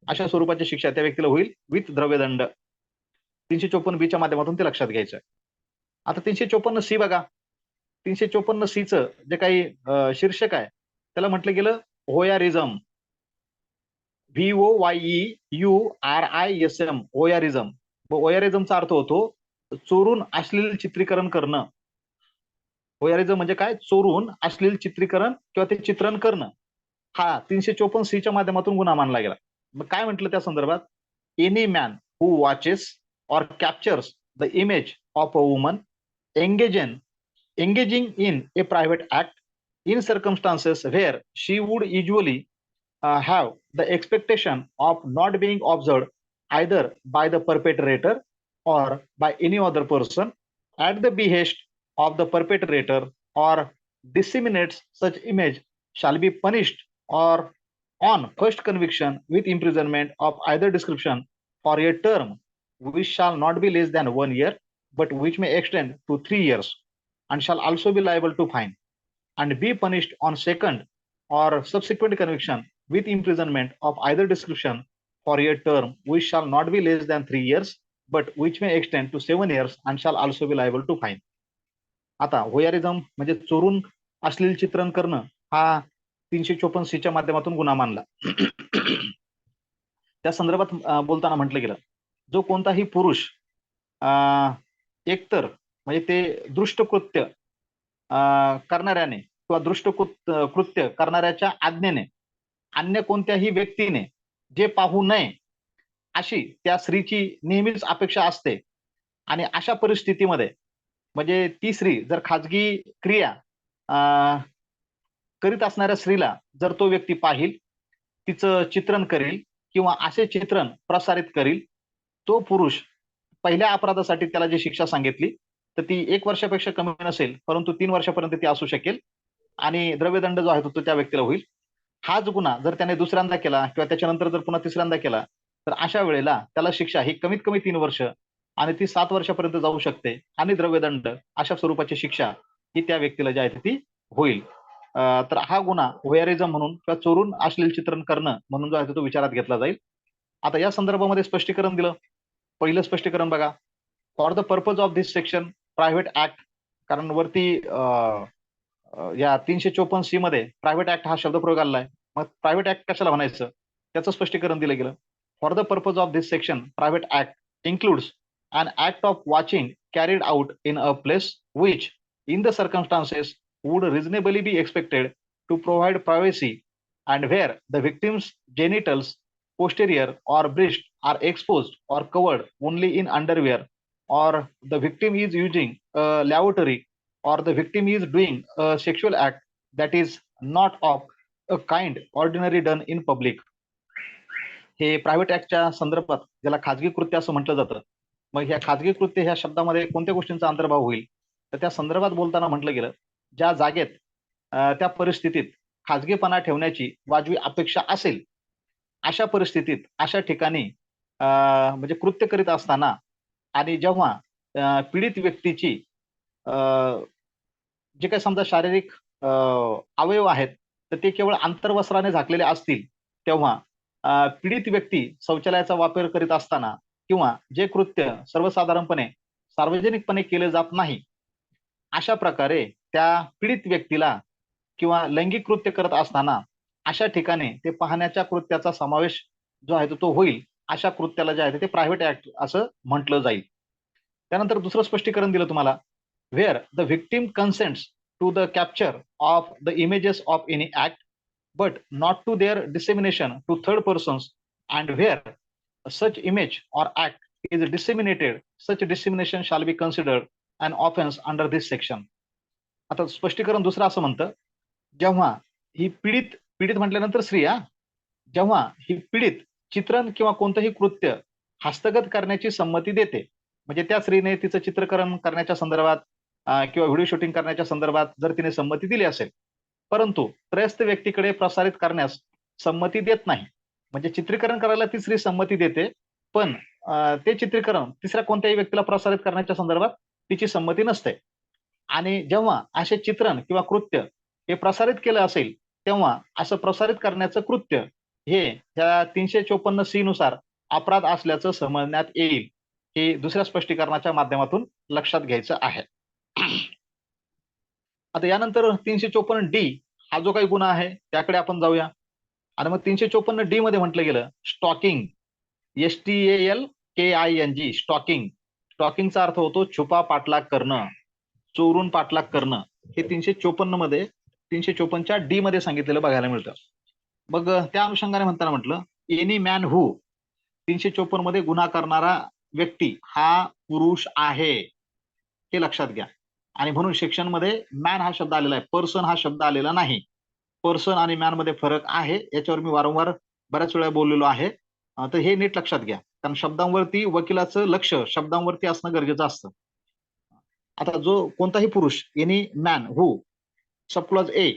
अशा स्वरूपाची शिक्षा त्या व्यक्तीला होईल विथ द्रव्यदंड. 354B च्या माध्यमातून ते लक्षात घ्यायचं. आता 354C बघा, 354C चं जे काही शीर्षक आहे त्याला म्हटलं गेलं व्होयारिझम, VOYEURISM, व्होयारिझम. व्होयारिझमचा अर्थ होतो चोरून अश्लील चित्रीकरण करणं. व्होयारिझम म्हणजे काय, चोरून अश्लील चित्रीकरण किंवा ते चित्रण करणं हा 354C च्या माध्यमातून गुन्हा मानला गेला. मग काय म्हटलं त्या संदर्भात, any man who watches or captures the image of a woman engaging in a private act in circumstances where she would usually have the expectation of not being observed either by the perpetrator or by any other person at the behest of the perpetrator or disseminates such image shall be punished or on first conviction with imprisonment of either description for a term which shall not be less than 1 year but which may extend to 3 years and shall also be liable to fine and be punished on second or subsequent conviction with imprisonment of either description for a term which shall not be less than 3 years but which may extend to 7 years and shall also be liable to fine. आता व्होयारिझम म्हणजे चोरून अश्लील चित्रण करणं हा 354 च्या माध्यमातून गुन्हा मानला. त्या संदर्भात बोलताना म्हटलं गेलं जो कोणताही पुरुष एकतर म्हणजे ते दृष्टकृत्य करणाऱ्याने किंवा कृत्य करणाऱ्याच्या आज्ञेने अन्य कोणत्याही व्यक्तीने जे पाहू नये अशी त्या स्त्रीची नेहमीच अपेक्षा असते आणि अशा परिस्थितीमध्ये म्हणजे ती स्त्री जर खाजगी क्रिया करीत असणाऱ्या स्त्रीला जर तो व्यक्ती पाहिल तिचं चित्रण करेल किंवा असे चित्रण प्रसारित करील तो पुरुष पहिल्या अपराधासाठी त्याला जी शिक्षा सांगितली तर ती 1 वर्षापेक्षा कमी नसेल परंतु 3 वर्षापर्यंत ती असू शकेल आणि द्रव्यदंड जो आहे तो त्या व्यक्तीला होईल. हाच गुन्हा जर त्याने दुसऱ्यांदा केला किंवा त्याच्यानंतर जर पुन्हा तिसऱ्यांदा केला तर अशा वेळेला त्याला शिक्षा ही कमीत कमी 3 वर्ष आणि ती 7 वर्षापर्यंत जाऊ शकते आणि द्रव्यदंड अशा स्वरूपाची शिक्षा ही त्या व्यक्तीला जी आहे ती होईल. तर हा गुन्हा व्होयारिझम म्हणून किंवा चोरून अश्लील चित्रण करणं म्हणून जो आहे तो विचारात घेतला जाईल. आता या संदर्भामध्ये स्पष्टीकरण दिलं. पहिलं स्पष्टीकरण बघा, for the purpose of this section private act, कारण वरती या 354C मध्ये प्रायव्हेट ऍक्ट हा शब्द प्रयोग आलाय. मग प्रायव्हेट ऍक्ट कशाला म्हणायचं त्याचं स्पष्टीकरण दिलं गेलं. For the purpose of this section private act includes an act of watching carried out in a place which in the circumstances would reasonably be expected to provide privacy and where the victim's genitals posterior or breast are exposed or covered only in underwear or the victim is using a lavatory or the victim is doing a sexual act that is not of a kind ordinarily done in public. हे private ऍक्टच्या संदर्भात ज्याला खाजगी कृत्य असं म्हटलं जातं. मग ह्या खाजगी कृत्य ह्या शब्दामध्ये कोणत्या गोष्टींचा अंतर्भाव होईल तर त्या संदर्भात बोलताना म्हटलं गेलं ज्या जागेत त्या परिस्थितीत खाजगीपणा ठेवण्याची वाजवी अपेक्षा असेल अशा परिस्थितीत अशा ठिकाणी म्हणजे कृत्य करीत असताना आणि जेव्हा पीडित व्यक्तीची जे काही समजा शारीरिक अवयव आहेत तर ते केवळ आंतरवस्त्राने झाकलेले असतील तेव्हा पीडित व्यक्ती शौचालयाचा वापर करीत असताना किंवा जे कृत्य सर्वसाधारणपणे सार्वजनिकपणे केले जात नाही अशा प्रकारे त्या पीडित व्यक्तीला किंवा लैंगिक कृत्य करत असताना अशा ठिकाणी ते पाहण्याच्या कृत्याचा समावेश जो आहे तो होईल अशा कृत्याला जे आहे ते प्रायव्हेट ऍक्ट असं म्हटलं जाईल. त्यानंतर दुसरं स्पष्टीकरण दिलं तुम्हाला, where the victim consents to the capture of the images of any act but not to their dissemination to third persons and where such image or act is disseminated, such dissemination shall be considered an offense under this section. आता स्पष्टीकरण दुसरं असं म्हणतं, जेव्हा ही पीडित म्हटल्यानंतर स्त्री जेव्हा ही पीडित चित्रण किंवा कोणतंही कृत्य हस्तगत करण्याची संमती देते म्हणजे त्या स्त्रीने तिचं चित्रकरण करण्याच्या संदर्भात किंवा व्हिडिओ शूटिंग करण्याच्या संदर्भात जर तिने संमती दिली असेल परंतु त्रयस्थ व्यक्तीकडे प्रसारित करण्यास संमती देत नाही म्हणजे चित्रीकरण करायला ती स्त्री संमती देते पण ते चित्रीकरण तिसऱ्या कोणत्याही व्यक्तीला प्रसारित करण्याच्या संदर्भात तिची संमती नसते आणि जेव्हा असे चित्रण किंवा कृत्य हे प्रसारित केलं असेल तेव्हा असं प्रसारित करण्याचं कृत्य हे त्या 354C नुसार अपराध असल्याचं समजण्यात येईल. हे दुसऱ्या स्पष्टीकरणाच्या माध्यमातून लक्षात घ्यायचं आहे. आता यानंतर 354D हा जो काही गुन्हा आहे त्याकडे आपण जाऊया आणि मग 354D मध्ये म्हटलं गेलं स्टॉकिंग, STALKING, स्टॉकिंगचा अर्थ होतो छुपा पाठलाग करणं, चोरून पाठलाग करणं. हे 354 मध्ये 354च्या D मध्ये सांगितलेलं बघायला मिळतं. मग त्या अनुषंगाने म्हणताना म्हटलं एनी मॅन हू 354 मध्ये गुन्हा करणारा व्यक्ती हा पुरुष आहे, हे लक्षात घ्या. आणि म्हणून सेक्शन मध्ये मॅन हा शब्द आलेला आहे, पर्सन हा शब्द आलेला नाही. पर्सन आणि मॅन मध्ये फरक आहे, याच्यावर मी वारंवार बऱ्याच वेळा बोललेलो आहे. तर हे नीट लक्षात घ्या, कारण शब्दांवरती वकिलाचं लक्ष शब्दांवरती असणं गरजेचं असतं. आता जो कोणताही पुरुष, any man who subclause A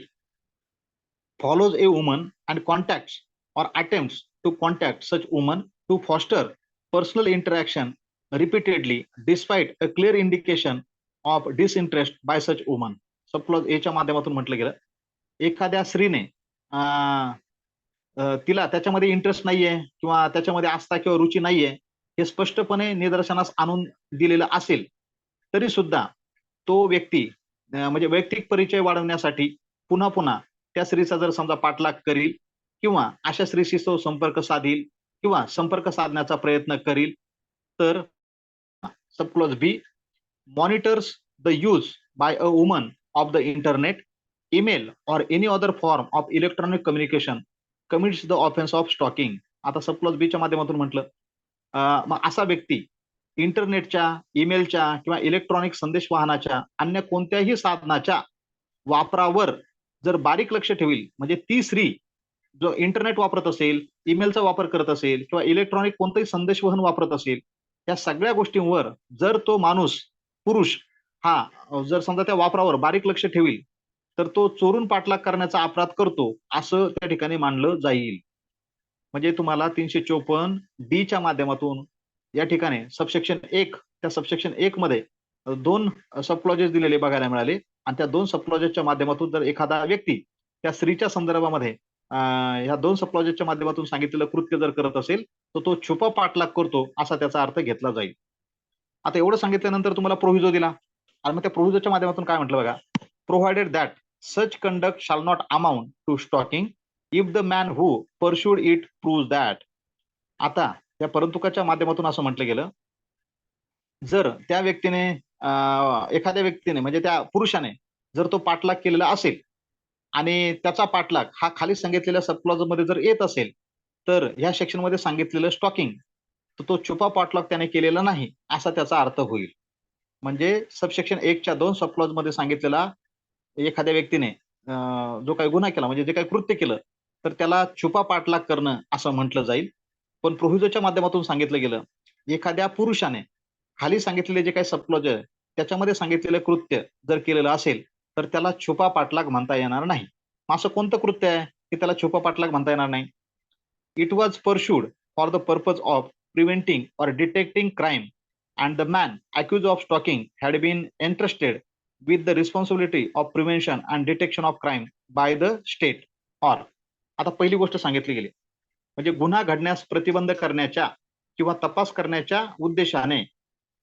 follows a woman and contacts or attempts to contact such woman to foster personal interaction repeatedly despite a clear indication of disinterest by such woman. Subclause ए च्या माध्यमातून म्हटलं गेलं, एखाद्या स्त्रीने तिला त्याच्यामध्ये interest नाहीये किंवा त्याच्यामध्ये आस्था किंवा रुची नाहीये हे स्पष्टपणे निदर्शनास आणून दिलेलं असेल, तरी सुद्धा तो व्यक्ती म्हणजे वैयक्तिक परिचय वाढवण्यासाठी पुन्हा पुन्हा त्या स्त्रीचा जर समजा पाठलाग करील किंवा अशा स्त्रीशी तो संपर्क साधील किंवा संपर्क साधण्याचा प्रयत्न करील, तर subclause b monitors the use by a woman of the internet, email or any other form of electronic communication commits the offence of stalking. आता सबक्लॉज बी च्या माध्यमातून म्हटलं, मग असा व्यक्ती इंटरनेटच्या, ईमेलच्या किंवा इलेक्ट्रॉनिक संदेश वाहनाच्या अन्य कोणत्याही साधनाच्या वापरावर जर बारीक लक्ष ठेवील, म्हणजे ती स्त्री जो इंटरनेट वापरत असेल, ईमेलचा वापर करत असेल किंवा इलेक्ट्रॉनिक कोणतंही संदेशवहन वापरत असेल, या सगळ्या गोष्टींवर जर तो माणूस, पुरुष हा जर समजा त्या वापरावर बारीक लक्ष ठेवील, तर तो चोरून पाठलाग करण्याचा अपराध करतो असं त्या ठिकाणी मानलं जाईल. म्हणजे तुम्हाला 354 डी च्या माध्यमातून या ठिकाणी सबसेक्शन 1, त्या सबसेक्शन 1 मध्ये 2 सबक्लॉजेस दिलेले बघायला मिळाले आणि त्या 2 सबक्लॉजेसच्या माध्यमातून जर एखादा व्यक्ती त्या स्त्रीच्या संदर्भामध्ये ह्या 2 सबक्लॉजेसच्या माध्यमातून सांगितलेलं कृत्य जर करत असेल, तर तो छुपा पाठलाग करतो असा त्याचा अर्थ घेतला जाईल. आता एवढं सांगितल्यानंतर तुम्हाला प्रोव्हिजो दिला आणि मग त्या प्रोव्हिजोच्या माध्यमातून काय म्हटलं बघा, provided that such conduct shall not amount to stalking if the man who pursued it prove that. आता त्या परंतुकाच्या माध्यमातून असं म्हटलं गेलं, जर त्या व्यक्तीने एखाद्या व्यक्तीने म्हणजे त्या पुरुषाने जर तो पाठलाग केलेला असेल आणि त्याचा पाठलाग हा खाली सांगितलेल्या सबक्लॉज मध्ये जर येत असेल, तर ह्या सेक्शन मध्ये सांगितलेलं स्टॉकिंग, तर तो छुपा पाठलाग त्याने केलेला नाही असा त्याचा अर्थ होईल. म्हणजे सबसेक्शन 1 च्या 2 सबक्लॉज मध्ये सांगितलेला एखाद्या व्यक्तीने जो काही गुन्हा केला म्हणजे जे काही कृत्य केलं, तर त्याला छुपा पाठलाग करणं असं म्हटलं जाईल. पण प्रोव्हिजोच्या माध्यमातून सांगितलं गेलं, एखाद्या पुरुषाने खाली सांगितलेले जे काही सबक्लॉज आहे त्याच्यामध्ये सांगितलेलं कृत्य जर केलेलं असेल, तर त्याला छुपा पाठलाग म्हणता येणार नाही. असं कोणतं कृत्य आहे की त्याला छुपा पाठलाग म्हणता येणार नाही? It was pursued for the purpose of preventing or detecting crime and the man accused of stalking had been entrusted with the responsibility of prevention and detection of crime by the state or. आता पहिली गोष्ट सांगितली गेली म्हणजे गुन्हा घडण्यास प्रतिबंध करण्याच्या किंवा तपास करण्याच्या उद्देशाने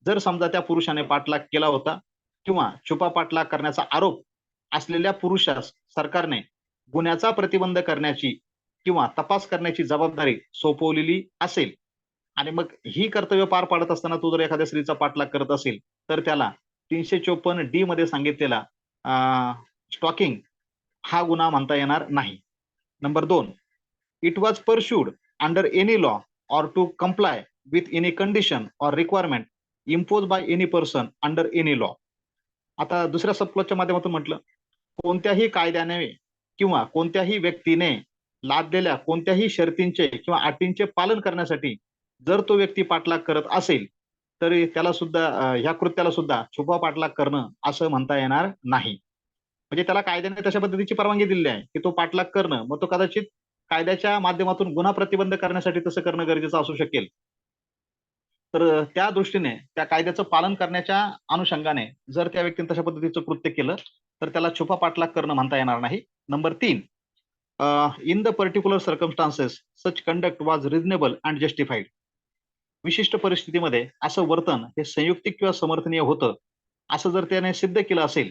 जर समजा त्या पुरुषाने पाठलाग केला होता किंवा छुपा पाठलाग करण्याचा आरोप असलेल्या पुरुषास सरकारने गुन्ह्याचा प्रतिबंध करण्याची किंवा तपास करण्याची जबाबदारी सोपवलेली असेल आणि मग ही कर्तव्य पार पाडत असताना तो जर एखाद्या स्त्रीचा पाठलाग करत असेल, तर त्याला 354 डी मध्ये सांगितलेला स्टॉकिंग हा गुन्हा म्हणता येणार नाही. Number 2, it was pursued under any law or to comply with any condition or requirement impose by any person under any law. आता दुसऱ्या सबक्लॉजच्या माध्यमातून म्हटलं, कोणत्याही कायद्याने किंवा कोणत्याही व्यक्तीने लादलेल्या कोणत्याही शर्तींचे किंवा अटींचे पालन करण्यासाठी जर तो व्यक्ती पाठलाग करत असेल, तरी त्याला सुद्धा ह्या कृत्याला सुद्धा छुपा पाठलाग करणं असं म्हणता येणार नाही. म्हणजे त्याला कायद्याने तशा पद्धतीची परवानगी दिलेली आहे की तो पाठलाग करणं, मग तो कदाचित कायद्याच्या माध्यमातून गुन्हा प्रतिबंध करण्यासाठी तसं करणं गरजेचं असू शकेल. तर त्या दृष्टीने त्या कायद्याचं पालन करण्याच्या अनुषंगाने जर त्या व्यक्तीने तशा पद्धतीचं कृत्य केलं, तर त्याला छुपा पाठलाग करणं म्हणता येणार नाही. Number 3, in the particular circumstances such conduct was reasonable and justified. विशिष्ट परिस्थितीमध्ये असं वर्तन हे संयुक्तिक किंवा समर्थनीय होतं असं जर त्याने सिद्ध केलं असेल,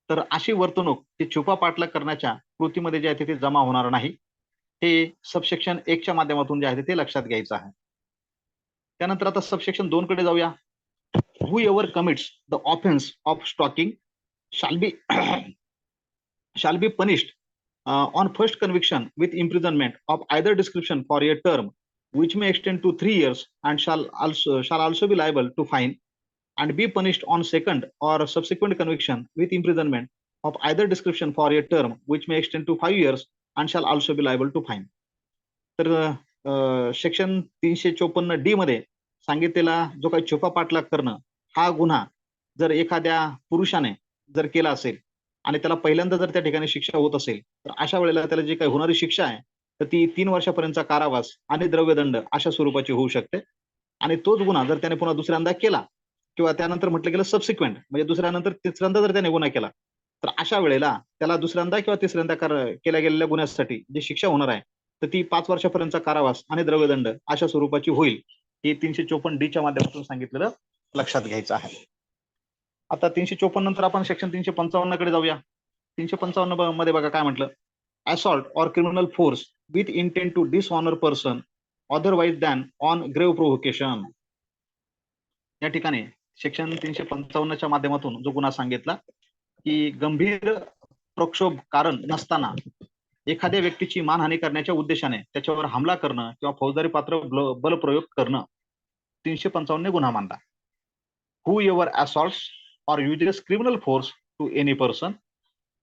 तर अशी वर्तणूक ती छुपा पाठलाग करण्याच्या कृतीमध्ये जे आहे ते जमा होणार नाही. हे सबसेक्शन 1 च्या माध्यमातून जे आहे ते लक्षात घ्यायचं आहे. त्यानंतर आता सबसेक्शन 2 कडे जाऊया. whoever commits the offense of stalking shall be shall be punished on first conviction with imprisonment of either description for a term which may extend to 3 years and shall also be liable to fine and be punished on second or subsequent conviction with imprisonment of either description for a term which may extend to 5 years and shall also be liable to fine. तर section 354D मध्ये सांगितलेला जो काही छुपा पाठलाग करणं हा गुन्हा जर एखाद्या पुरुषाने जर केला असेल आणि त्याला पहिल्यांदा जर त्या ठिकाणी शिक्षा होत असेल तर अशा वेळेला त्याला जी काही होणारी शिक्षा आहे तर ती 3 वर्षापर्यंतचा कारावास आणि द्रव्यदंड अशा स्वरूपाची होऊ शकते. आणि तोच गुन्हा जर त्याने पुन्हा दुसऱ्यांदा केला किंवा त्यानंतर म्हटलं गेलं सबसिक्वेंट म्हणजे दुसऱ्यानंतर तिसऱ्यांदा जर त्याने गुन्हा केला तर अशा वेळेला त्याला दुसऱ्यांदा किंवा तिसऱ्यांदा केल्या गेलेल्या गुन्ह्यासाठी जी शिक्षा होणार आहे तर ती 5 वर्षापर्यंतचा कारावास आणि द्रव्यदंड अशा स्वरूपाची होईल. हे 354D च्या माध्यमातून सांगितलेलं लक्षात घ्यायचं आहे. आता 354 नंतर आपण सेक्शन 355 कडे जाऊया. 355 मध्ये बघा काय म्हटलं, assault or criminal force with intent to dishonour person otherwise than on grave provocation. या ठिकाणी सेक्शन 355च्या माध्यमातून जो गुन्हा सांगितला की गंभीर प्रक्षोभ कारण नसताना एखाद्या व्यक्तीची मानहानी करण्याच्या उद्देशाने त्याच्यावर हमला करणं किंवा फौजदारी पात्र बलप्रयोग करणं 355 गुन्हा मानला. whoever assaults or uses criminal force to any person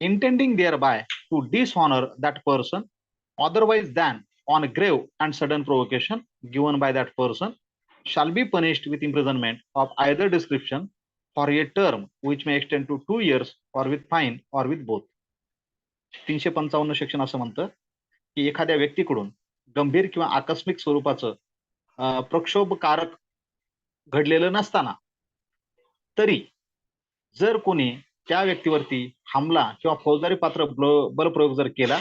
intending thereby to dishonor that person otherwise than on grave and sudden provocation given by that person shall be punished with imprisonment of either description for a term which may extend to 2 years or with fine or with both. 355 section असं म्हणतं की एखाद्या व्यक्तीकडून गंभीर किंवा आकस्मिक स्वरूपाचं प्रक्षोभकारक घडलेलं नसताना तरी जर कोणी त्या व्यक्तीवरती हमला किंवा फौजदारी पात्र बलप्रयोग जर केला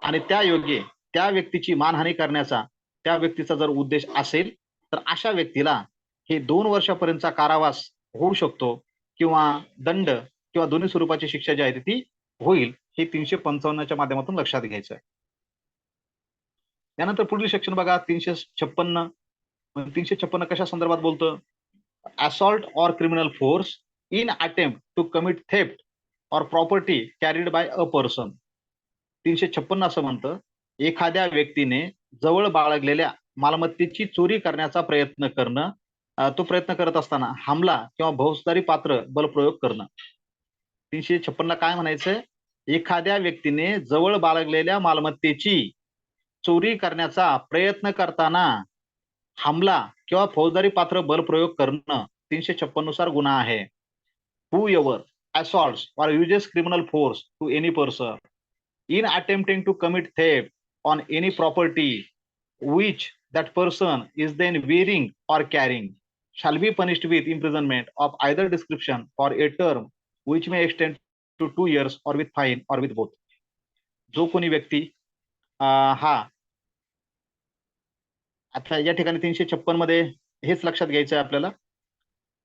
आणि त्या योग्य त्या व्यक्तीची मानहानी करण्याचा त्या व्यक्तीचा जर उद्देश असेल तर अशा व्यक्तीला हे 2 वर्षापर्यंतचा कारावास होऊ शकतो किंवा दंड किंवा दोन्ही स्वरूपाची शिक्षा जी आहे ती होईल. हे 355च्या माध्यमातून लक्षात घ्यायचं आहे. त्यानंतर पुढील सेक्शन बघा 356. 356 कशा संदर्भात बोलतं, assault or criminal force in attempt to commit theft or property carried by a person. 356 असं म्हणतं, एखाद्या व्यक्तीने जवळ बाळगलेल्या मालमत्तेची चोरी करण्याचा प्रयत्न करणं, तो प्रयत्न करत असताना हमला किंवा फौजदारी पात्र बलप्रयोग करणं. 356 काय म्हणायचंय, एखाद्या व्यक्तीने जवळ बाळगलेल्या मालमत्तेची चोरी करण्याचा प्रयत्न करताना हमला किंवा फौजदारी पात्र बलप्रयोग करणं 356 नुसार गुन्हा आहे. whoever assaults or uses criminal force to any person in attempting to commit theft on any property which that person is then wearing or carrying shall be punished with imprisonment of either description for a term which may extend to 2 years or with fine or with both. जो कोणी व्यक्ती हा आता या ठिकाणी 356 मध्ये हेच लक्षात घ्यायचं आहे आपल्याला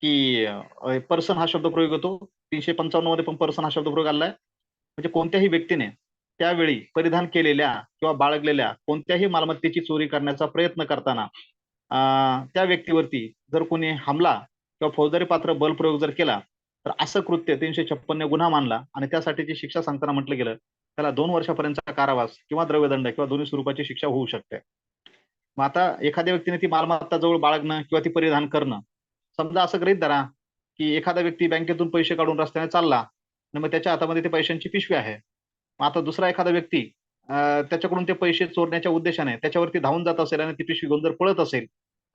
की पर्सन हा शब्द प्रयोग होतो. 355 मध्ये पण पर्सन हा शब्द प्रयोग आलाय. म्हणजे कोणत्याही व्यक्तीने त्यावेळी परिधान केलेल्या किंवा बाळगलेल्या कोणत्याही मालमत्तेची चोरी करण्याचा प्रयत्न करताना त्या व्यक्तीवरती जर कोणी हमला किंवा फौजदारी पात्र बलप्रयोग जर केला तर असं कृत्य 356 गुन्हा मानला आणि त्यासाठीची शिक्षा सांगताना म्हटलं गेलं त्याला 2 वर्षापर्यंतचा कारावास किंवा द्रव्यदंड किंवा दोन्ही स्वरूपाची शिक्षा होऊ शकते. मग आता एखाद्या व्यक्तीने ती मालमत्ता जवळ बाळगणं किंवा ती परिधान करणं, समजा असं गृहीत धरा की एखादा व्यक्ती बँकेतून पैसे काढून रस्त्याने चालला आणि मग त्याच्या हातामध्ये ते पैशांची पिशवी आहे. मग आता दुसरा एखादा व्यक्ती त्याच्याकडून ते पैसे चोरण्याच्या उद्देशाने त्याच्यावरती धावून जात असेल आणि ती पिशवी घेऊन जर पळत असेल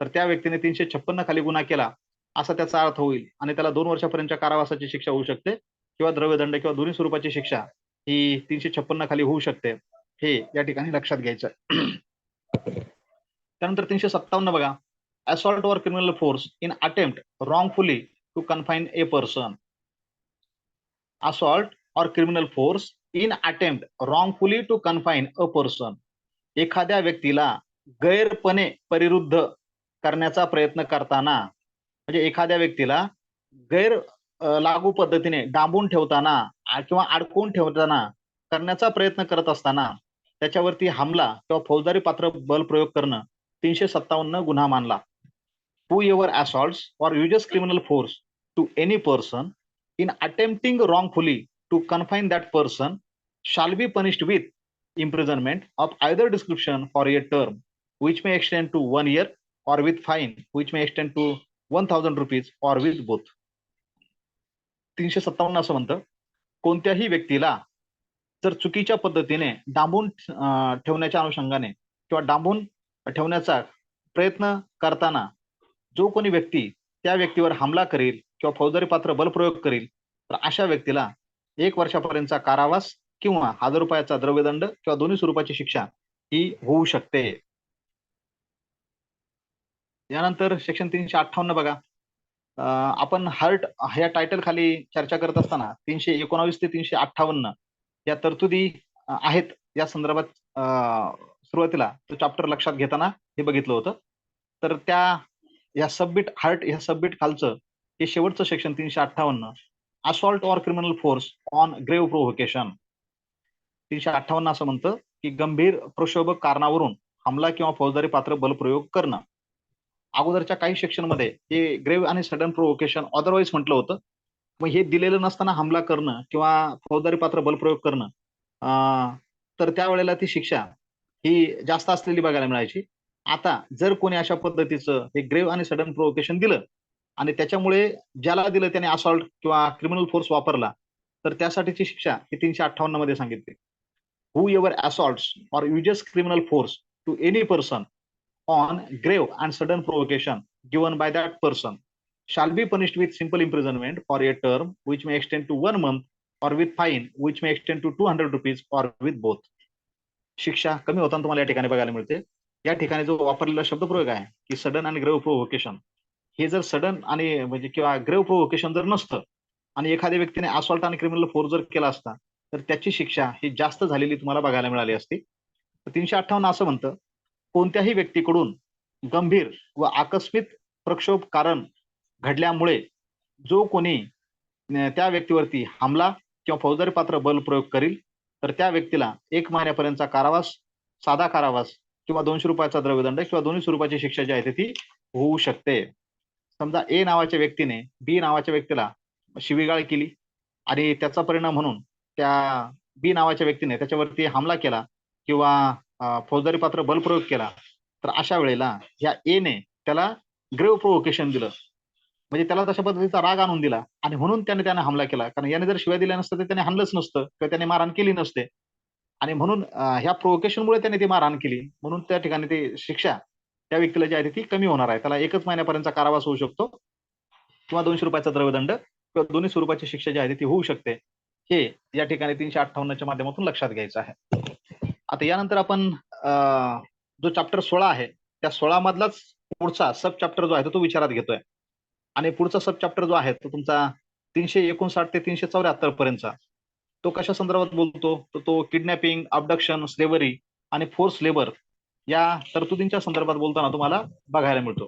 तर त्या व्यक्तीने 356 खाली गुन्हा केला असा त्याचा अर्थ होईल आणि त्याला 2 वर्षापर्यंतच्या कारावासाची शिक्षा होऊ शकते किंवा द्रव्यदंड किंवा दोन्ही स्वरूपाची शिक्षा ही 356 खाली होऊ शकते. हे या ठिकाणी लक्षात घ्यायचं. त्यानंतर 357 बघा, assault or criminal force in attempt wrongfully to confine a person. assault or criminal force in attempt wrongfully to confine a person. एखाद्या व्यक्तीला गैरपणे परिरुद्ध करण्याचा प्रयत्न करताना म्हणजे एखाद्या व्यक्तीला गैर लागू पद्धतीने डांबून ठेवताना किंवा अडकवून ठेवताना करण्याचा प्रयत्न करत असताना त्याच्यावरती हमला किंवा फौजदारी पात्र बलप्रयोग करणं 357 गुन्हा मानला. whoever assaults or uses criminal force to any person in attempting wrongfully to confine that person shall be punished with imprisonment of either description for a term which may extend to 1 year or with fine which may extend to 1000 rupees or with both. 357 असं म्हणतं, कोणत्याही व्यक्तीला जर चुकीच्या पद्धतीने डांबून ठेवण्याच्या अनुषंगाने किंवा डांबून ठेवण्याचा प्रयत्न करताना जो कोणी व्यक्ती त्या व्यक्तीवर हमला करेल किंवा फौजदारी पात्र बलप्रयोग करेल तर अशा व्यक्तीला 1 वर्षापर्यंतचा कारावास किंवा 1000 रुपयाचा द्रव्यदंड किंवा दोन्ही स्वरूपाची शिक्षा ही होऊ शकते. यानंतर सेक्शन 358 बघा. आपण हर्ट ह्या टायटल खाली चर्चा करत असताना 319 ते 358 या तरतुदी आहेत या संदर्भात सुरुवातीला तो चॅप्टर लक्षात घेताना हे बघितलं होतं. तर या सबबिट हर्ट या सबबिट खालचं हे शेवटचं section 358 assault or criminal force on grave provocation. 358 असं म्हणतं की गंभीर प्रक्षोभक कारणावरून हमला किंवा फौजदारी पात्र बलप्रयोग करणं. अगोदरच्या काही सेक्शन मध्ये हे ग्रेव्ह आणि सडन प्रोव्होकेशन अदरवाईज म्हटलं होतं. मग हे दिलेलं नसताना हमला करणं किंवा फौजदारी पात्र बलप्रयोग करणं तर त्यावेळेला ती शिक्षा ही जास्त असलेली बघायला मिळायची. आता जर कोणी अशा पद्धतीचं हे ग्रेव्ह आणि सडन प्रोव्होकेशन दिलं आणि त्याच्यामुळे ज्याला दिलं त्याने असॉल्ट किंवा क्रिमिनल फोर्स वापरला तर त्यासाठीची शिक्षा ही 358 मध्ये सांगितली. Whoever assaults or uses criminal force to any person on grave and sudden provocation given by that person shall be punished with simple imprisonment for a term which may extend to 1 month or with fine which may extend to 200 rupees or with both. शिक्षा कमी होताना तुम्हाला या ठिकाणी बघायला मिळते. या ठिकाणी जो वापरलेला शब्दप्रयोग आहे की सडन आणि ग्रेव्ह प्रोव्होकेशन, हे जर सडन आणि म्हणजे किंवा ग्रेव्ह प्रोव्होकेशन जर नसतं आणि एखाद्या व्यक्तीने असॉल्ट आणि क्रिमिनल फोर्स जर केला असता तर त्याची शिक्षा ही जास्त झालेली तुम्हाला बघायला मिळाली असती. 358 असं म्हणतं, कोणत्याही व्यक्तीकडून गंभीर व आकस्मिक प्रक्षोभ कारण घडल्यामुळे जो कोणी त्या व्यक्तीवरती हमला किंवा फौजदारी पात्र बल प्रयोग करील तर त्या व्यक्तीला 1 महिन्यापर्यंतचा कारावास, साधा कारावास किंवा 200 रुपयाचा द्रव्यदंड किंवा दोन्ही स्वरूपाची शिक्षा जी आहे ती होऊ शकते. समजा ए नावाच्या व्यक्तीने बी नावाच्या व्यक्तीला शिवीगाळ केली आणि त्याचा परिणाम म्हणून त्या बी नावाच्या व्यक्तीने त्याच्यावरती हमला केला किंवा फौजदारी पात्र बलप्रयोग केला तर अशा वेळेला ह्या ए ने त्याला ग्रेव्ह प्रोव्होकेशन दिलं, म्हणजे त्याला तशा पद्धतीचा राग आणून दिला आणि म्हणून त्याने हमला केला. कारण याने जर शिवाय दिल्या नसतं तर त्याने हाणलंच नसतं किंवा त्याने मारहाण केली नसते आणि म्हणून ह्या प्रोव्होकेशनमुळे त्याने ती मारहाण केली, म्हणून त्या ठिकाणी ती शिक्षा त्या व्यक्तीला जी आहे ती कमी होणार आहे. त्याला 1 महिन्यापर्यंतचा कारावास होऊ शकतो किंवा 200 रुपयाचा द्रव्यदंड किंवा दोन्ही स्वरूपाची शिक्षा जी आहे ती होऊ शकते. हे या ठिकाणी 358च्या माध्यमातून लक्षात घ्यायचं आहे. आता यानंतर आपण जो चॅप्टर 16 आहे त्या 16 मधलाच पुढचा सब चॅप्टर जो आहे तो विचारात घेतोय आणि पुढचा सब चॅप्टर जो आहे तो तुमचा 359 ते 374 पर्यंतचा तो कशा संदर्भात बोलतो तर तो किडनॅपिंग, अबडक्शन, स्लेव्हरी आणि फोर्स लेबर या तरतुदींच्या संदर्भात बोलताना तुम्हाला बघायला मिळतो.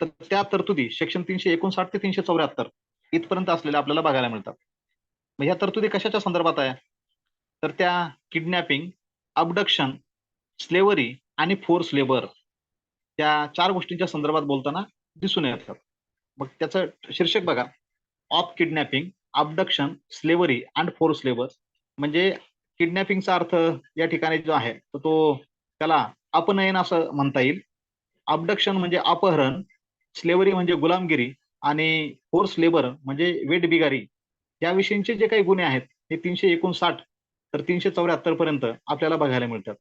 तर त्या तरतुदी सेक्शन 359 ते 374 इथपर्यंत असलेल्या आपल्याला बघायला मिळतात. मग ह्या तरतुदी कशाच्या संदर्भात आहे तर त्या किडनॅपिंग, अबडक्शन, स्लेव्हरी आणि फोर्स लेबर त्या 4 गोष्टींच्या संदर्भात बोलताना दिसून येतात. मग त्याचं शीर्षक बघा, of kidnapping, abduction, slavery and force labour. म्हणजे किडनॅपिंगचा अर्थ या ठिकाणी जो आहे तर तो त्याला अपनयन असं म्हणता येईल. अबडक्शन म्हणजे अपहरण, स्लेव्हरी म्हणजे गुलामगिरी आणि फोर्स लेबर म्हणजे वेठबिगारी. याविषयीचे जे काही गुन्हे आहेत हे 359 तर 374 पर्यंत आपल्याला बघायला मिळतात.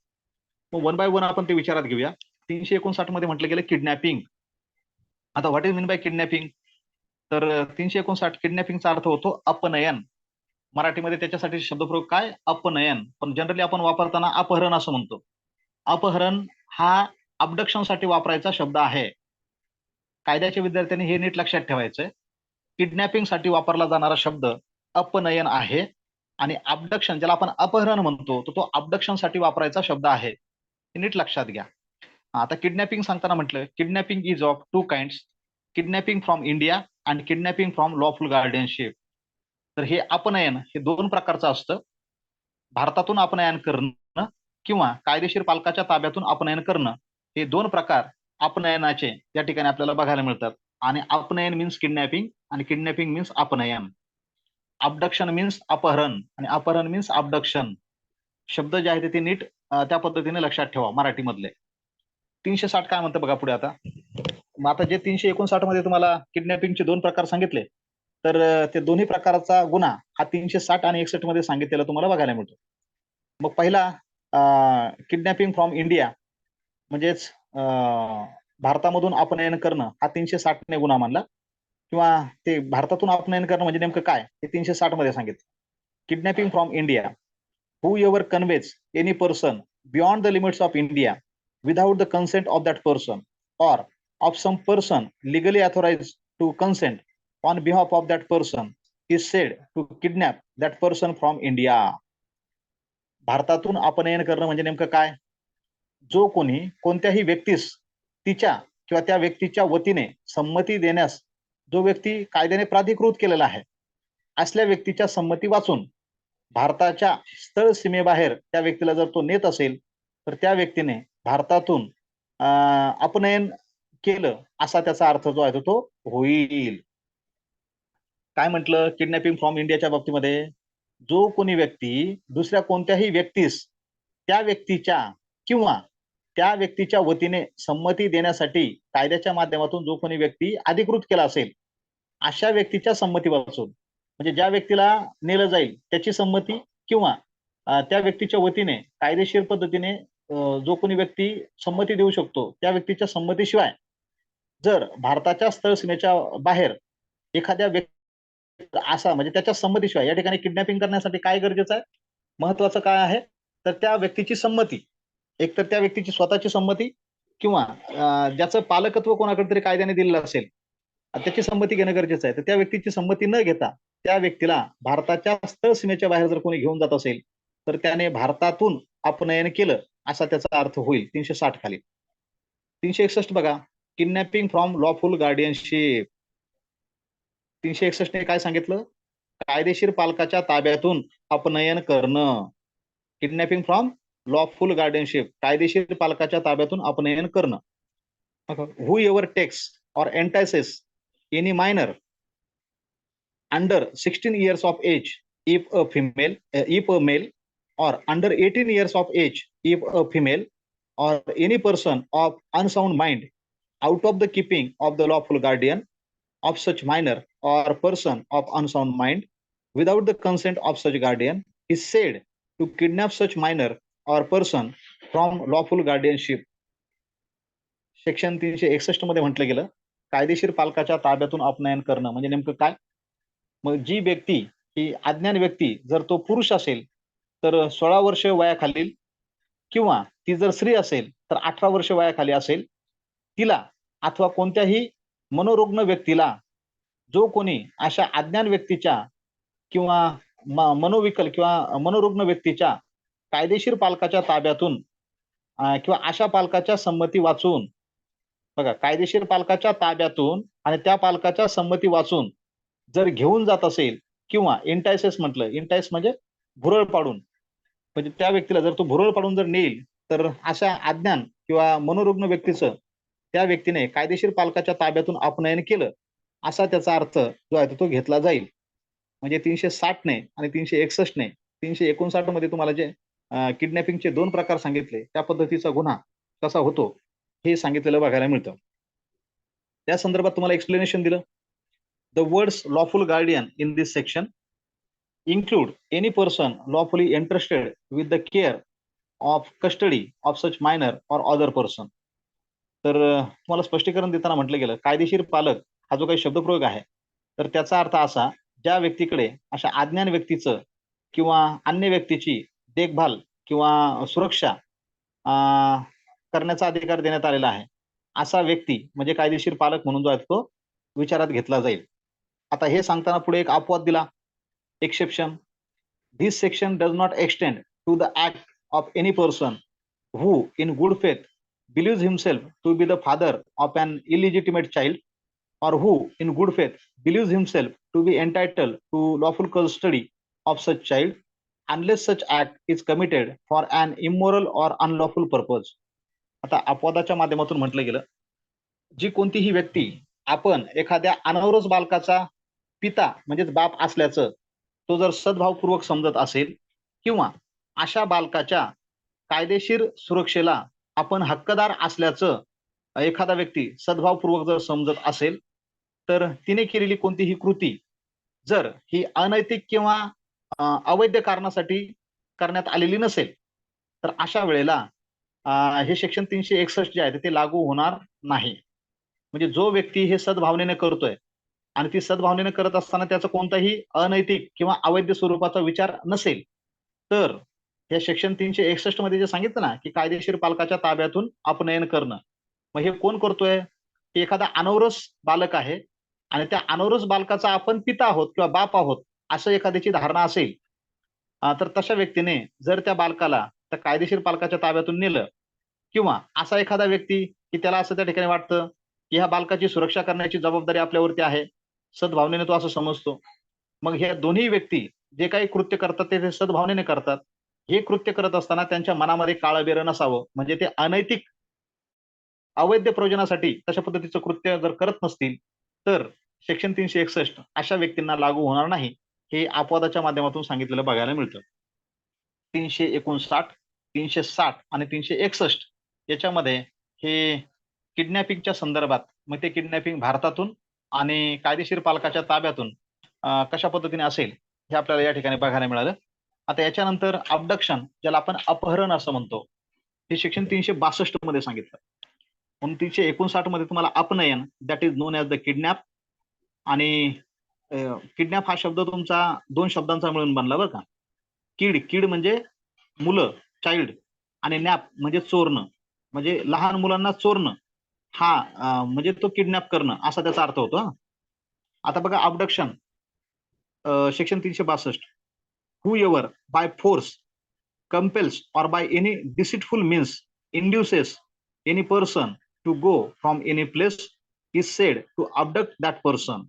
मग 1 बाय 1 आपण ते विचारात घेऊया. 359 मध्ये म्हटलं गेलं किडनॅपिंग. आता what is mean by kidnapping तर 359 किडनॅपिंगचा अर्थ होतो अपनयन. मराठीमध्ये त्याच्यासाठी शब्दप्रयोग काय, अपनयन, पण जनरली आपण वापरताना अपहरण असं म्हणतो. अपहरण हा अबडक्शनसाठी वापरायचा शब्द आहे. कायद्याच्या विद्यार्थ्यांनी हे नीट लक्षात ठेवायचंय. किडनॅपिंगसाठी वापरला जाणारा शब्द अपनयन आहे आणि अबडक्शन ज्याला आपण अपहरण म्हणतो तर तो अबडक्शनसाठी वापरायचा शब्द आहे. हे नीट लक्षात घ्या. आता किडनॅपिंग सांगताना म्हटलं kidnapping is of 2 kinds, kidnapping from India and kidnapping from lawful guardianship. तर हे अपनयन हे 2 प्रकारचं असतं. भारतातून अपनयन करणं किंवा कायदेशीर पालकाच्या ताब्यातून अपनयन करणं हे 2 प्रकार अपनयनाचे या ठिकाणी आपल्याला बघायला मिळतात. आणि अपनयन मीन्स किडनॅपिंग आणि किडनॅपिंग मीन्स अपनयन. अबडक्शन मीन्स अपहरण आणि अपहरण मीन्स अबडक्शन. शब्द जे आहे ते नीट त्या पद्धतीने लक्षात ठेवा मराठीमधले. 360 काय म्हणतं बघा पुढे आता. मग आता जे 359 मध्ये तुम्हाला किडनॅपिंगचे 2 प्रकार सांगितले, तर ते दोन्ही प्रकारचा गुन्हा हा 360 आणि 61 मध्ये सांगितलेला तुम्हाला बघायला मिळतो. मग पहिला किडनॅपिंग फ्रॉम इंडिया म्हणजेच भारतामधून अपनयन करणं हा 360 ने गुन्हा मानला, किंवा ते भारतातून अपनयन करणं म्हणजे नेमकं काय हे 360 मध्ये सांगितलं. Kidnapping from India, whoever conveys any person beyond the limits of India without the consent of that person or of some person legally authorized to consent on behalf of that person is said to kidnap that person from India. भारतातून अपनयन करणं म्हणजे नेमकं काय? जो कोणी कोणत्याही व्यक्तीस तिच्या किंवा त्या व्यक्तीच्या वतीने संमती देण्यास जो व्यक्ती कायद्याने प्राधिकृत केलेला आहे, असल्या व्यक्तीच्या संमती वाचून भारताच्या स्थळ सीमेबाहेर त्या व्यक्तीला जर तो नेत असेल, तर त्या व्यक्तीने भारतातून अपनयन केलं असा त्याचा अर्थ जो आहे तो होईल. काय म्हटलं किडनॅपिंग फ्रॉम इंडियाच्या बाबतीमध्ये? जो कोणी व्यक्ती दुसऱ्या कोणत्याही व्यक्तीस त्या व्यक्तीच्या किंवा त्या व्यक्तीच्या वतीने संमती देण्यासाठी कायद्याच्या माध्यमातून जो कोणी व्यक्ती अधिकृत केला असेल, अशा व्यक्तीच्या संमती वाचून, म्हणजे ज्या व्यक्तीला नेलं जाईल त्याची संमती, किंवा त्या व्यक्तीच्या वतीने कायदेशीर पद्धतीने जो कोणी व्यक्ती संमती देऊ शकतो त्या व्यक्तीच्या संमतीशिवाय जर भारताच्या स्थळ सीमेच्या बाहेर एखाद्या व्यक्ती असा, म्हणजे त्याच्या संमतीशिवाय या ठिकाणी किडनॅपिंग करण्यासाठी काय गरजेचं आहे, महत्वाचं काय आहे, तर त्या व्यक्तीची संमती. एक तर त्या व्यक्तीची स्वतःची संमती, किंवा ज्याचं पालकत्व कोणाकडे तरी कायद्याने दिलेलं असेल त्याची संमती घेणं गरजेचं आहे. तर त्या व्यक्तीची संमती न घेता त्या व्यक्तीला भारताच्या स्थळ सीमेच्या बाहेर जर कोणी घेऊन जात असेल, तर त्याने भारतातून अपनयन केलं असा त्याचा अर्थ होईल 360 खाली. 361 बघा, किडनॅपिंग फ्रॉम लॉफुल गार्डियनशिप. 361 ने काय सांगितलं? कायदेशीर पालकाच्या ताब्यातून अपनयन करणं. किडनॅपिंग फ्रॉम लॉफुल गार्डियनशिप, कायदेशीर पालकाच्या ताब्यातून अपनयन करणं. whoever takes or entices any minor under 16 years of age if a male, or under 18 years of age if a female, or any person of unsound mind out of the keeping of the lawful guardian of such minor or person of unsound mind without the consent of such guardian is said to kidnap such minor or person from lawful guardianship. Section 361 मध्ये म्हटलं गेलं कायदेशीर पालकाच्या ताब्यातून अपनयन करणं म्हणजे नेमकं काय? मग जी व्यक्ती ही अज्ञान व्यक्ती जर तो पुरुष असेल तर 16 वर्ष वयाखालील, किंवा ती जर स्त्री असेल तर 18 वर्ष वयाखाली असेल, तिला अथवा कोणत्याही मनोरुग्ण व्यक्तीला जो कोणी अशा अज्ञान व्यक्तीच्या किंवा मनोविकल किंवा मनोरुग्ण व्यक्तीच्या कायदेशीर पालकाच्या ताब्यातून किंवा अशा पालकाच्या संमती वाचून, बघा कायदेशीर पालकाच्या ताब्यातून आणि त्या पालकाच्या संमती वाचून जर घेऊन जात असेल, किंवा इंटायसेस म्हटलं, इंटायस म्हणजे भुरळ पाडून, म्हणजे त्या व्यक्तीला जर तो भुरळ पाडून जर नेईल, तर अशा अज्ञान किंवा मनोरुग्ण व्यक्तीचं त्या व्यक्तीने कायदेशीर पालकाच्या ताब्यातून अपनयन केलं असा त्याचा अर्थ जो आहे तो घेतला जाईल. म्हणजे 360 ने आणि 361 ने 359 मध्ये तुम्हाला जे किडनॅपिंगचे 2 प्रकार सांगितले त्या पद्धतीचा गुन्हा कसा होतो हे सांगितलेलं बघायला मिळतं. त्या संदर्भात तुम्हाला एक्सप्लेनेशन दिलं. The words lawful guardian in this section include any person lawfully entrusted with the care of custody of such minor or other person. तर तुम्हाला स्पष्टीकरण देताना म्हटलं गेलं कायदेशीर पालक हा जो काही शब्दप्रयोग आहे तर त्याचा अर्थ असा, ज्या व्यक्तीकडे अशा अज्ञान व्यक्तीचं किंवा अन्य व्यक्तीची देखभाल किंवा सुरक्षा करण्याचा अधिकार देण्यात आलेला आहे, असा व्यक्ती म्हणजे कायदेशीर पालक म्हणून जो आहे तो विचारात घेतला जाईल. आता हे सांगताना पुढे एक अपवाद दिला, exception. This section does not extend to the act of any person who in good faith believes himself to be the father of an illegitimate child, or who in good faith believes himself to be entitled to lawful custody of such child, unless such act is committed for an immoral or unlawful purpose. आता अपवादाच्या माध्यमातून म्हटलं गेलं, जी कोणतीही व्यक्ती आपण एखाद्या अनवरस बालकाचा पिता म्हणजेच बाप असल्याचं तो जर सद्भावपूर्वक समजत असेल, किंवा अशा बालकाच्या कायदेशीर सुरक्षेला आपण हक्कदार असल्याचं एखादा व्यक्ती सद्भावपूर्वक जर समजत असेल, तर तिने केलेली कोणतीही कृती जर ही अनैतिक किंवा अवैध कारणासाठी करण्यात आलेली नसेल, तर अशा वेळेला हे सेक्शन 361 जे आहे ते लागू होणार नाही. म्हणजे जो व्यक्ती हे सद्भावनेने करतोय आणि ती सद्भावनेने करत असताना त्याचा कोणताही अनैतिक किंवा अवैध स्वरूपाचा विचार नसेल, तर या सेक्शन 361 मध्ये जे सांगितलं ना, की कायदेशीर पालकाच्या ताब्यातून अपनयन करणं. मग हे कोण करतोय? की एखादा अनौरस बालक आहे आणि त्या अनौरस बालकाचा आपण पिता आहोत किंवा बाप आहोत, असं एखाद्याची धारणा असेल, तर तशा व्यक्तीने जर त्या बालकाला त्या कायदेशीर पालकाच्या ताब्यातून नेलं किंवा असा एखादा व्यक्ती की त्याला असं त्या ठिकाणी वाटतं की ह्या बालकाची सुरक्षा करण्याची जबाबदारी आपल्यावरती आहे, सद्भावनेने तो असं समजतो. मग ह्या दोन्ही व्यक्ती जे काही कृत्य करतात ते सद्भावनेने करतात. हे कृत्य करत असताना त्यांच्या मनामध्ये काळं नसावं, म्हणजे ते अनैतिक अवैध प्रयोजनासाठी तशा पद्धतीचं कृत्य जर करत नसतील, तर सेक्शन 361 अशा व्यक्तींना लागू होणार नाही. हे अपवादाच्या माध्यमातून सांगितलेलं बघायला मिळतं. 359, 360 आणि 361 याच्यामध्ये हे किडनॅपिंगच्या संदर्भात, मग ते किडनॅपिंग भारतातून आणि कायदेशीर पालकाच्या ताब्यातून कशा पद्धतीने असेल हे आपल्याला या ठिकाणी बघायला मिळालं. आता याच्यानंतर अबडक्शन, ज्याला आपण अपहरण असं म्हणतो, हे सेक्शन 362 मध्ये सांगितलं. म्हणून 359 मध्ये तुम्हाला अपनयन, that is known as the kidnap, आणि किडनॅप हा शब्द तुमचा 2 शब्दांचा मिळून बनला बरं का. किड म्हणजे मुलं, चाइल्ड, आणि नॅप म्हणजे चोरणं, म्हणजे लहान मुलांना चोरणं, हा म्हणजे तो किडनॅप करणं असा त्याचा अर्थ होतो. आता बघा abduction, section 362, who ever by force compels or by any deceitful means induces any person to go from any place is said to abduct that person.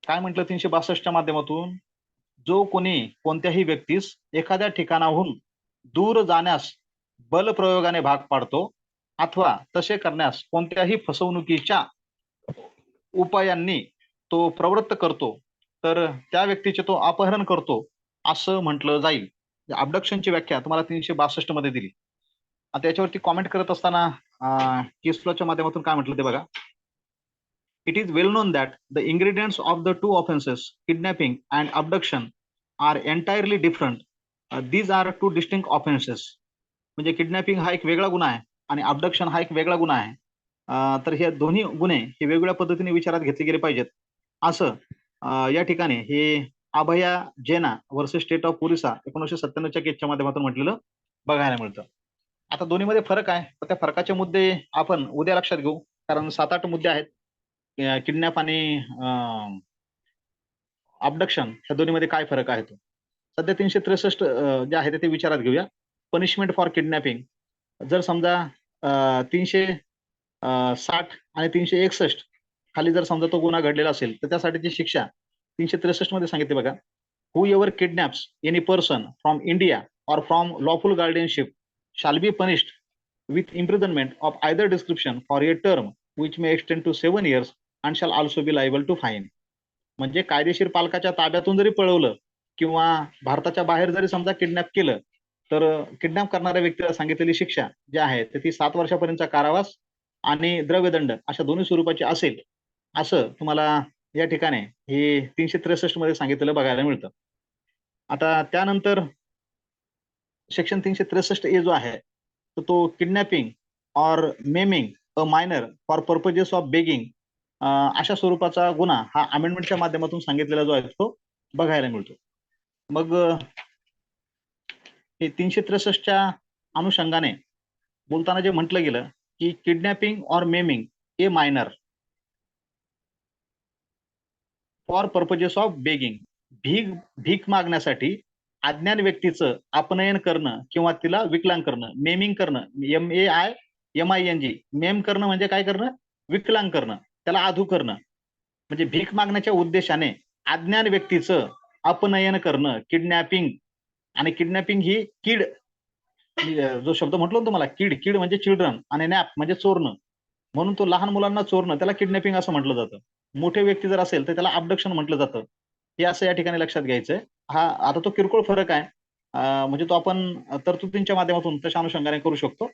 काय म्हटलं 362च्या माध्यमातून? जो कोणी कोणत्याही व्यक्तीस एखाद्या ठिकाणाहून दूर जाण्यास बलप्रयोगाने भाग पाडतो अथवा तसे करण्यास कोणत्याही फसवणुकीच्या उपायांनी तो प्रवृत्त करतो, तर त्या व्यक्तीचे तो अपहरण करतो असं म्हटलं जाईल. अबडक्शनची व्याख्या तुम्हाला 362 मध्ये दिली. आता याच्यावरती कॉमेंट करत असताना केस लॉच्या माध्यमातून काय म्हटलं ते बघा. It is well known that the ingredients of the two offences kidnapping and abduction are entirely different. These are two distinct offences. म्हणजे किडनॅपिंग हा एक वेगळा गुन्हा आहे आणि अबडक्शन हा एक वेगळा गुन्हा आहे. तर हे दोन्ही गुन्हे हे वेगवेगळ्या पद्धतीने विचारात घेतले गेले पाहिजेत असं या ठिकाणी हे अभया जेना वर्सेस स्टेट ऑफ ओरिसा 1997च्या केसच्या माध्यमातून म्हटलेलं बघायला मिळतं. आता दोन्हीमध्ये फरक आहे, तर त्या फरकाचे मुद्दे आपण उद्या लक्षात घेऊ, कारण 7-8 मुद्दे आहेत. किडनॅप आणि अबडक्शन ह्या दोन्हीमध्ये काय फरक आहे तो सध्या 363 जे आहे ते विचारात घेऊया. पनिशमेंट फॉर किडनॅपिंग, जर समजा 360 आणि 361 खाली जर समजा तो गुन्हा घडलेला असेल, तर त्यासाठीची शिक्षा 363 मध्ये सांगितले बघा. Whoever kidnaps any person from India or from lawful guardianship shall be punished with imprisonment of either description for a term which may extend to 7 years and shall also be liable to fine. म्हणजे कायदेशीर पालकाच्या ताब्यातून जरी पळवलं किंवा भारताच्या बाहेर जरी समजा kidnap केलं, तर किडनॅप करणाऱ्या व्यक्तीला सांगितलेली शिक्षा जी आहे ती 7 वर्षापर्यंतचा कारावास आणि द्रव्यदंड अशा दोन्ही स्वरूपाची असेल असं तुम्हाला या ठिकाणी हे 363 मध्ये सांगितलेलं बघायला मिळतं. आता त्यानंतर सेक्शन 363 ए जो आहे, तर तो kidnapping or maiming a minor for purposes of begging अशा स्वरूपाचा गुन्हा हा अमेंडमेंटच्या माध्यमातून सांगितलेला जो आहे तो बघायला मिळतो. मग हे 363च्या अनुषंगाने बोलताना जे म्हटलं गेलं की kidnapping or maiming a minor for purposes of begging, भीक मागण्यासाठी अज्ञान व्यक्तीचं अपनयन करणं किंवा तिला विकलांग करणं, मेमिंग करणं, MEIMING, मेम करणं म्हणजे काय करणं? विकलांग करणं, त्याला आधू करणं. म्हणजे भीक मागण्याच्या उद्देशाने अज्ञान व्यक्तीचं अपनयन करणं, किडनॅपिंग. आणि किडनॅपिंग ही किड, जो शब्द म्हटलो ना तुम्हाला, किड म्हणजे चिल्ड्रन आणि नॅप म्हणजे चोरणं, म्हणून तो लहान मुलांना चोरणं त्याला किडनॅपिंग असं म्हटलं जातं. मोठे व्यक्ती जर असेल तर त्याला अबडक्शन म्हटलं जातं. हे असं या ठिकाणी लक्षात घ्यायचंय. हा आता तो किरकोळ फरक आहे. म्हणजे तो आपण तरतुदींच्या माध्यमातून तशा अनुषंगाने करू शकतो.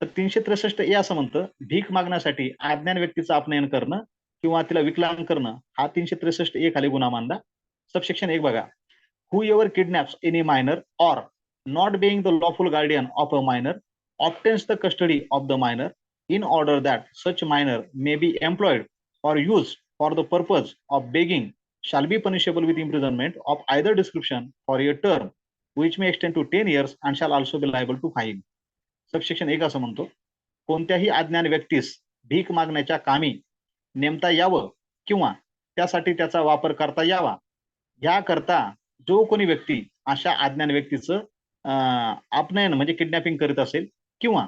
तर 363 असं म्हणतं, भीक मागण्यासाठी अज्ञान व्यक्तीचं अपनयन करणं किंवा तिला विकलांग करणं हा 363 खाली गुन्हा मानला. सबसेक्शन 1 बघा. Whoever kidnaps any minor or not being the lawful guardian of a minor obtains the custody of the minor in order that such minor may be employed or used for the purpose of begging shall be punishable with imprisonment of either description for a term which may extend to 10 years and shall also be liable to fine. Subsection 1 असं म्हणतो, कोणत्याही अज्ञान व्यक्तीस भीक मागण्याच्या कामी नेमता यावं किंवा त्यासाठी त्याचा वापर करता यावा याकरता जो कोणी व्यक्ती अशा अज्ञान व्यक्तीचं अपनयन म्हणजे किडनॅपिंग करीत असेल किंवा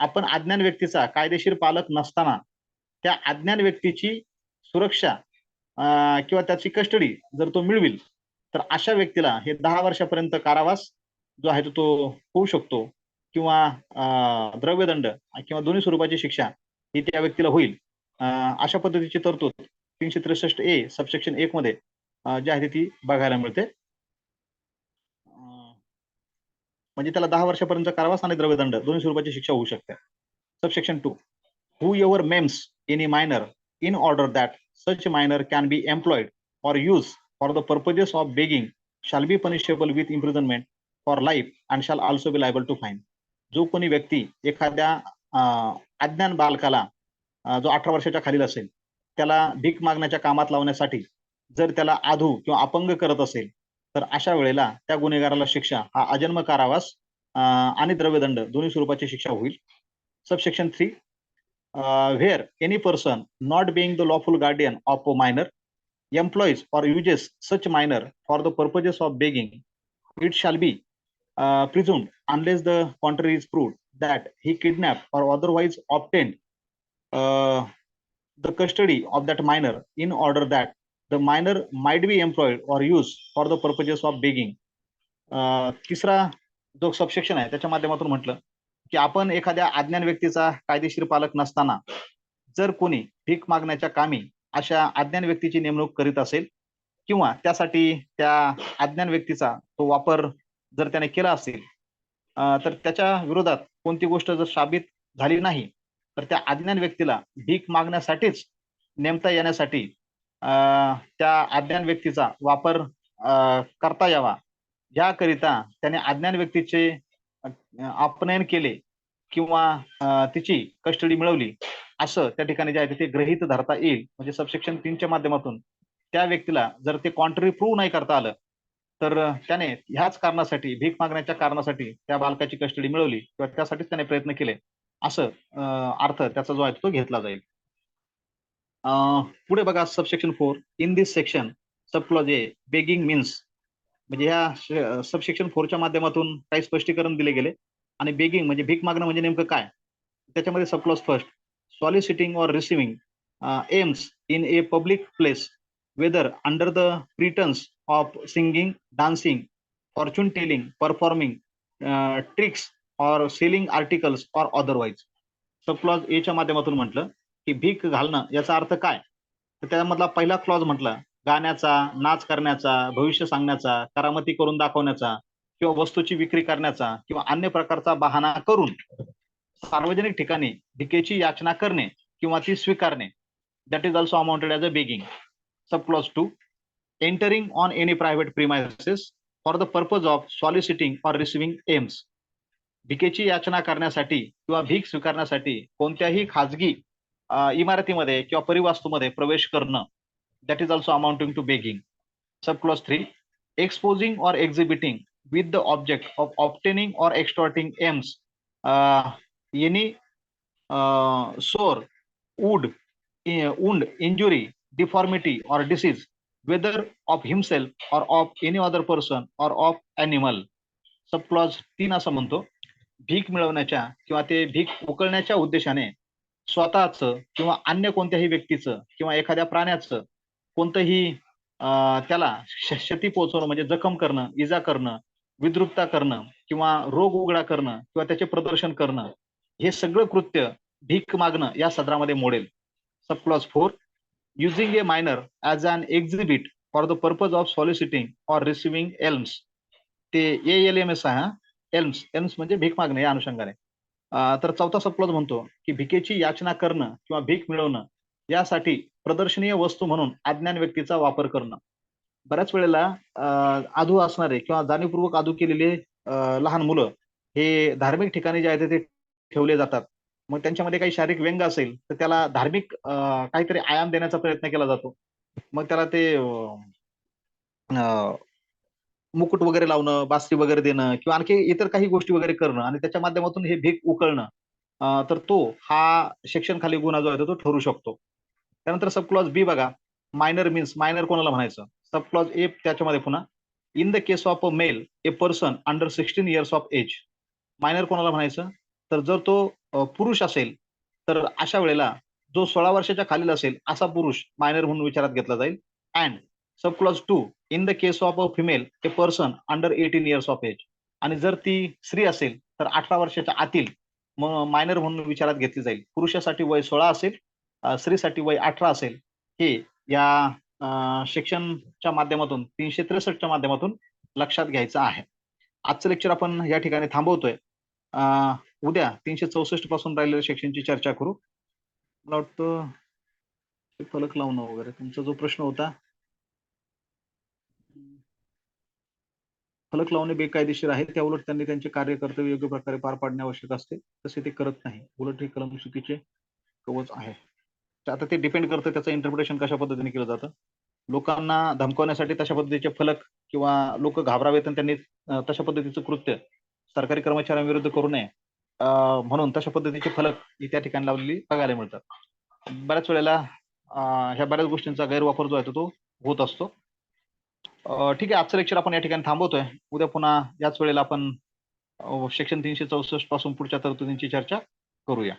आपण अज्ञान व्यक्तीचा कायदेशीर पालक नसताना त्या अज्ञान व्यक्तीची सुरक्षा किंवा त्याची कस्टडी जर तो मिळविल तर अशा व्यक्तीला हे 10 वर्षापर्यंत कारावास जो आहे तो होऊ शकतो किंवा द्रव्यदंड किंवा दोन्ही स्वरूपाची शिक्षा ही त्या व्यक्तीला होईल. अशा पद्धतीची तरतूद 363 सबसेक्शन 1 मध्ये जी आहे ती बघायला मिळते. म्हणजे त्याला 10 वर्षापर्यंत कारावास आणि द्रव्यदंड दोन्ही स्वरूपाची शिक्षा होऊ शकते. Subsection 2 whoever maims any minor in order that such minor can be employed or used for the purposes of begging shall be punishable with imprisonment for life and shall also be liable to fine. जो कोणी व्यक्ती एखाद्या अज्ञान बालकाला जो 18 वर्षाच्या खालील असेल त्याला भीक मागण्याच्या कामात लावण्यासाठी जर त्याला आधू किंवा अपंग करत असेल तर अशा वेळेला त्या गुन्हेगाराला शिक्षा हा अजन्म कारावास आणि द्रव्यदंड दोन्ही स्वरूपाची शिक्षा होईल. Subsection 3 where any person not being the lawful guardian of a minor employs or uses such minor for the purposes of begging, it shall be presumed unless the contrary is proved that he kidnapped or otherwise obtained the custody of that minor in order that the minor might be employed or used for the purposes of begging. तिसरा जो subsection आहे त्याच्या माध्यमातून म्हटलं की आपण एखाद्या अज्ञान व्यक्तीचा कायदेशीर पालक नसताना जर कोणी भीक मागण्याच्या कामी अशा अज्ञान व्यक्तीची नेमणूक करीत असेल किंवा त्यासाठी त्या अज्ञान व्यक्तीचा तो वापर जर त्याने केला असेल तर त्याच्या विरोधात कोणती गोष्ट जर साबित झाली नाही तर त्या अज्ञान व्यक्तीला भीक मागण्यासाठीच नेमता येण्यासाठी त्या अज्ञान व्यक्तीचा वापर करता यावा याकरिता त्याने अज्ञान व्यक्तीचे अपनयन केले किंवा तिची कस्टडी मिळवली असं त्या ठिकाणी जे आहे ते गृहीत धरता येईल. म्हणजे सबसेक्शन 3च्या माध्यमातून त्या व्यक्तीला जर ते कॉन्ट्री प्रूव्ह नाही करता आलं तर त्याने ह्याच कारणासाठी भीक मागण्याच्या कारणासाठी त्या बालकाची कस्टडी मिळवली किंवा त्यासाठीच त्याने प्रयत्न केले असं अर्थ त्याचा जो आहे तो घेतला जाईल. पुढे बघा subsection 4 in this section subclause A begging means म्हणजे ह्या सबसेक्शन 4च्या माध्यमातून काही स्पष्टीकरण दिले गेले आणि बेगिंग म्हणजे भीक मागणं म्हणजे नेमकं काय त्याच्यामध्ये सबक्लॉज फर्स्ट सॉलिसिटिंग और receiving AIIMS in a public place whether under the pretense of singing, dancing, fortune telling, performing tricks or selling articles or otherwise. Subclause ए च्या माध्यमातून म्हटलं की भीक घालणं याचा अर्थ काय तर त्यामधला पहिला क्लॉज म्हटलं गाण्याचा नाच करण्याचा भविष्य सांगण्याचा करामती करून दाखवण्याचा किंवा वस्तूची विक्री करण्याचा किंवा अन्य प्रकारचा बहाणा करून सार्वजनिक ठिकाणी भिकेची याचना करणे किंवा ती स्वीकारणे that is also amounted as a begging. Subclause 2 entering on any private premises for the purpose of soliciting or receiving aims. भिकेची याचना करण्यासाठी किंवा भीक स्वीकारण्यासाठी कोणत्याही खाजगी इमारतीमध्ये किंवा परिवास्तूमध्ये प्रवेश करणं that is also amounting to begging. Subclause 3 exposing or exhibiting with the object of obtaining or extorting aims any sore, wound, injury, deformity or disease whether of himself or of any other person or of animal. Subclause 3 असं म्हणतो भीक मिळवण्याच्या किंवा ते भीक उकळण्याच्या उद्देशाने स्वतःचं किंवा अन्य कोणत्याही व्यक्तीचं किंवा एखाद्या प्राण्याचं कोणतंही त्याला क्षती पोहोचवणं म्हणजे जखम करणं इजा करणं विद्रुपता करणं किंवा रोग उघडा करणं किंवा त्याचे प्रदर्शन करणं हे सगळं कृत्य भीक मागणं या सदरामध्ये model. Subclause 4 using a minor as an exhibit for the purpose of soliciting or receiving alms. ते ALMS आहे. एल्म्स एल्म्स म्हणजे भीक मागणे या अनुषंगाने. तर चौथा सब क्लॉज म्हणतो की भिकेची याचना करणं किंवा भीक मिळवणं यासाठी प्रदर्शनीय वस्तू म्हणून अज्ञान व्यक्तीचा वापर करणं. बऱ्याच वेळेला आधू असणारे किंवा जाणीवपूर्वक आधू केलेले लहान मुलं हे धार्मिक ठिकाणी जे आहे ते ठेवले जातात. मग त्यांच्यामध्ये काही शारीरिक व्यंग असेल तर त्याला धार्मिक काहीतरी आयाम देण्याचा प्रयत्न केला जातो. मग त्याला ते मुकुट वगैरे लावणं, बासरी वगैरे देणं किंवा आणखी इतर काही गोष्टी वगैरे करणं आणि त्याच्या माध्यमातून हे भीक उकळणं, तर तो हा सेक्शन खाली गुन्हा जो आहे तो ठरू शकतो. त्यानंतर सब क्लॉज बी बघा, मायनर मीन्स मायनर कोणाला म्हणायचं? सब क्लॉज ए त्याच्यामध्ये पुन्हा in the case of a male a person under 16 years of age. Minor कोणाला म्हणायचं? तर जर तो पुरुष असेल तर अशा वेळेला जो 16 वर्षाच्या खालील असेल असा पुरुष मायनर म्हणून विचारात घेतला जाईल. And subclause 2 in the case of a female a person under 18 years of age. आणि जर ती स्त्री असेल तर 18 वर्षाच्या आतील मायनर म्हणून विचारात घेतली जाईल. पुरुषासाठी वय 16 असेल, स्त्रीसाठी वय 18 असेल. हे या सेक्शनच्या माध्यमातून 363च्या माध्यमातून लक्षात घ्यायचं आहे. आजचं लेक्चर आपण या ठिकाणी थांबवतोय. उद्या 364 पासून राहिलेल्या सेक्शनची चर्चा करू. मला वाटतं फलक लावणं वगैरे तुमचा जो प्रश्न होता, फलक लावणे बेकायदेशीर आहे, त्याउलट त्यांनी त्यांचे कार्य कर्तव्य योग्य प्रकारे पार पाडणे आवश्यक असते, तसे ते करत नाही. उलट हे कलम चुकीचे कवच आहे. तर आता ते डिपेंड करतं त्याचं इंटरप्रिटेशन कशा पद्धतीने केलं जातं. लोकांना धमकवण्यासाठी तशा पद्धतीचे फलक किंवा लोक घाबरावेत आणि त्यांनी तशा पद्धतीचं कृत्य सरकारी कर्मचाऱ्यांविरुद्ध करू नये म्हणून तशा पद्धतीचे फलक त्या ठिकाणी लावलेली बघायला मिळतात. बऱ्याच वेळेला ह्या बऱ्याच गोष्टींचा गैरवापर जो आहे तो होत असतो. ठीक आहे, आजचं लेक्चर आपण या ठिकाणी थांबवतोय. उद्या पुन्हा याच वेळेला आपण सेक्शन 364 पासून पुढच्या तरतुदींची चर्चा करूया.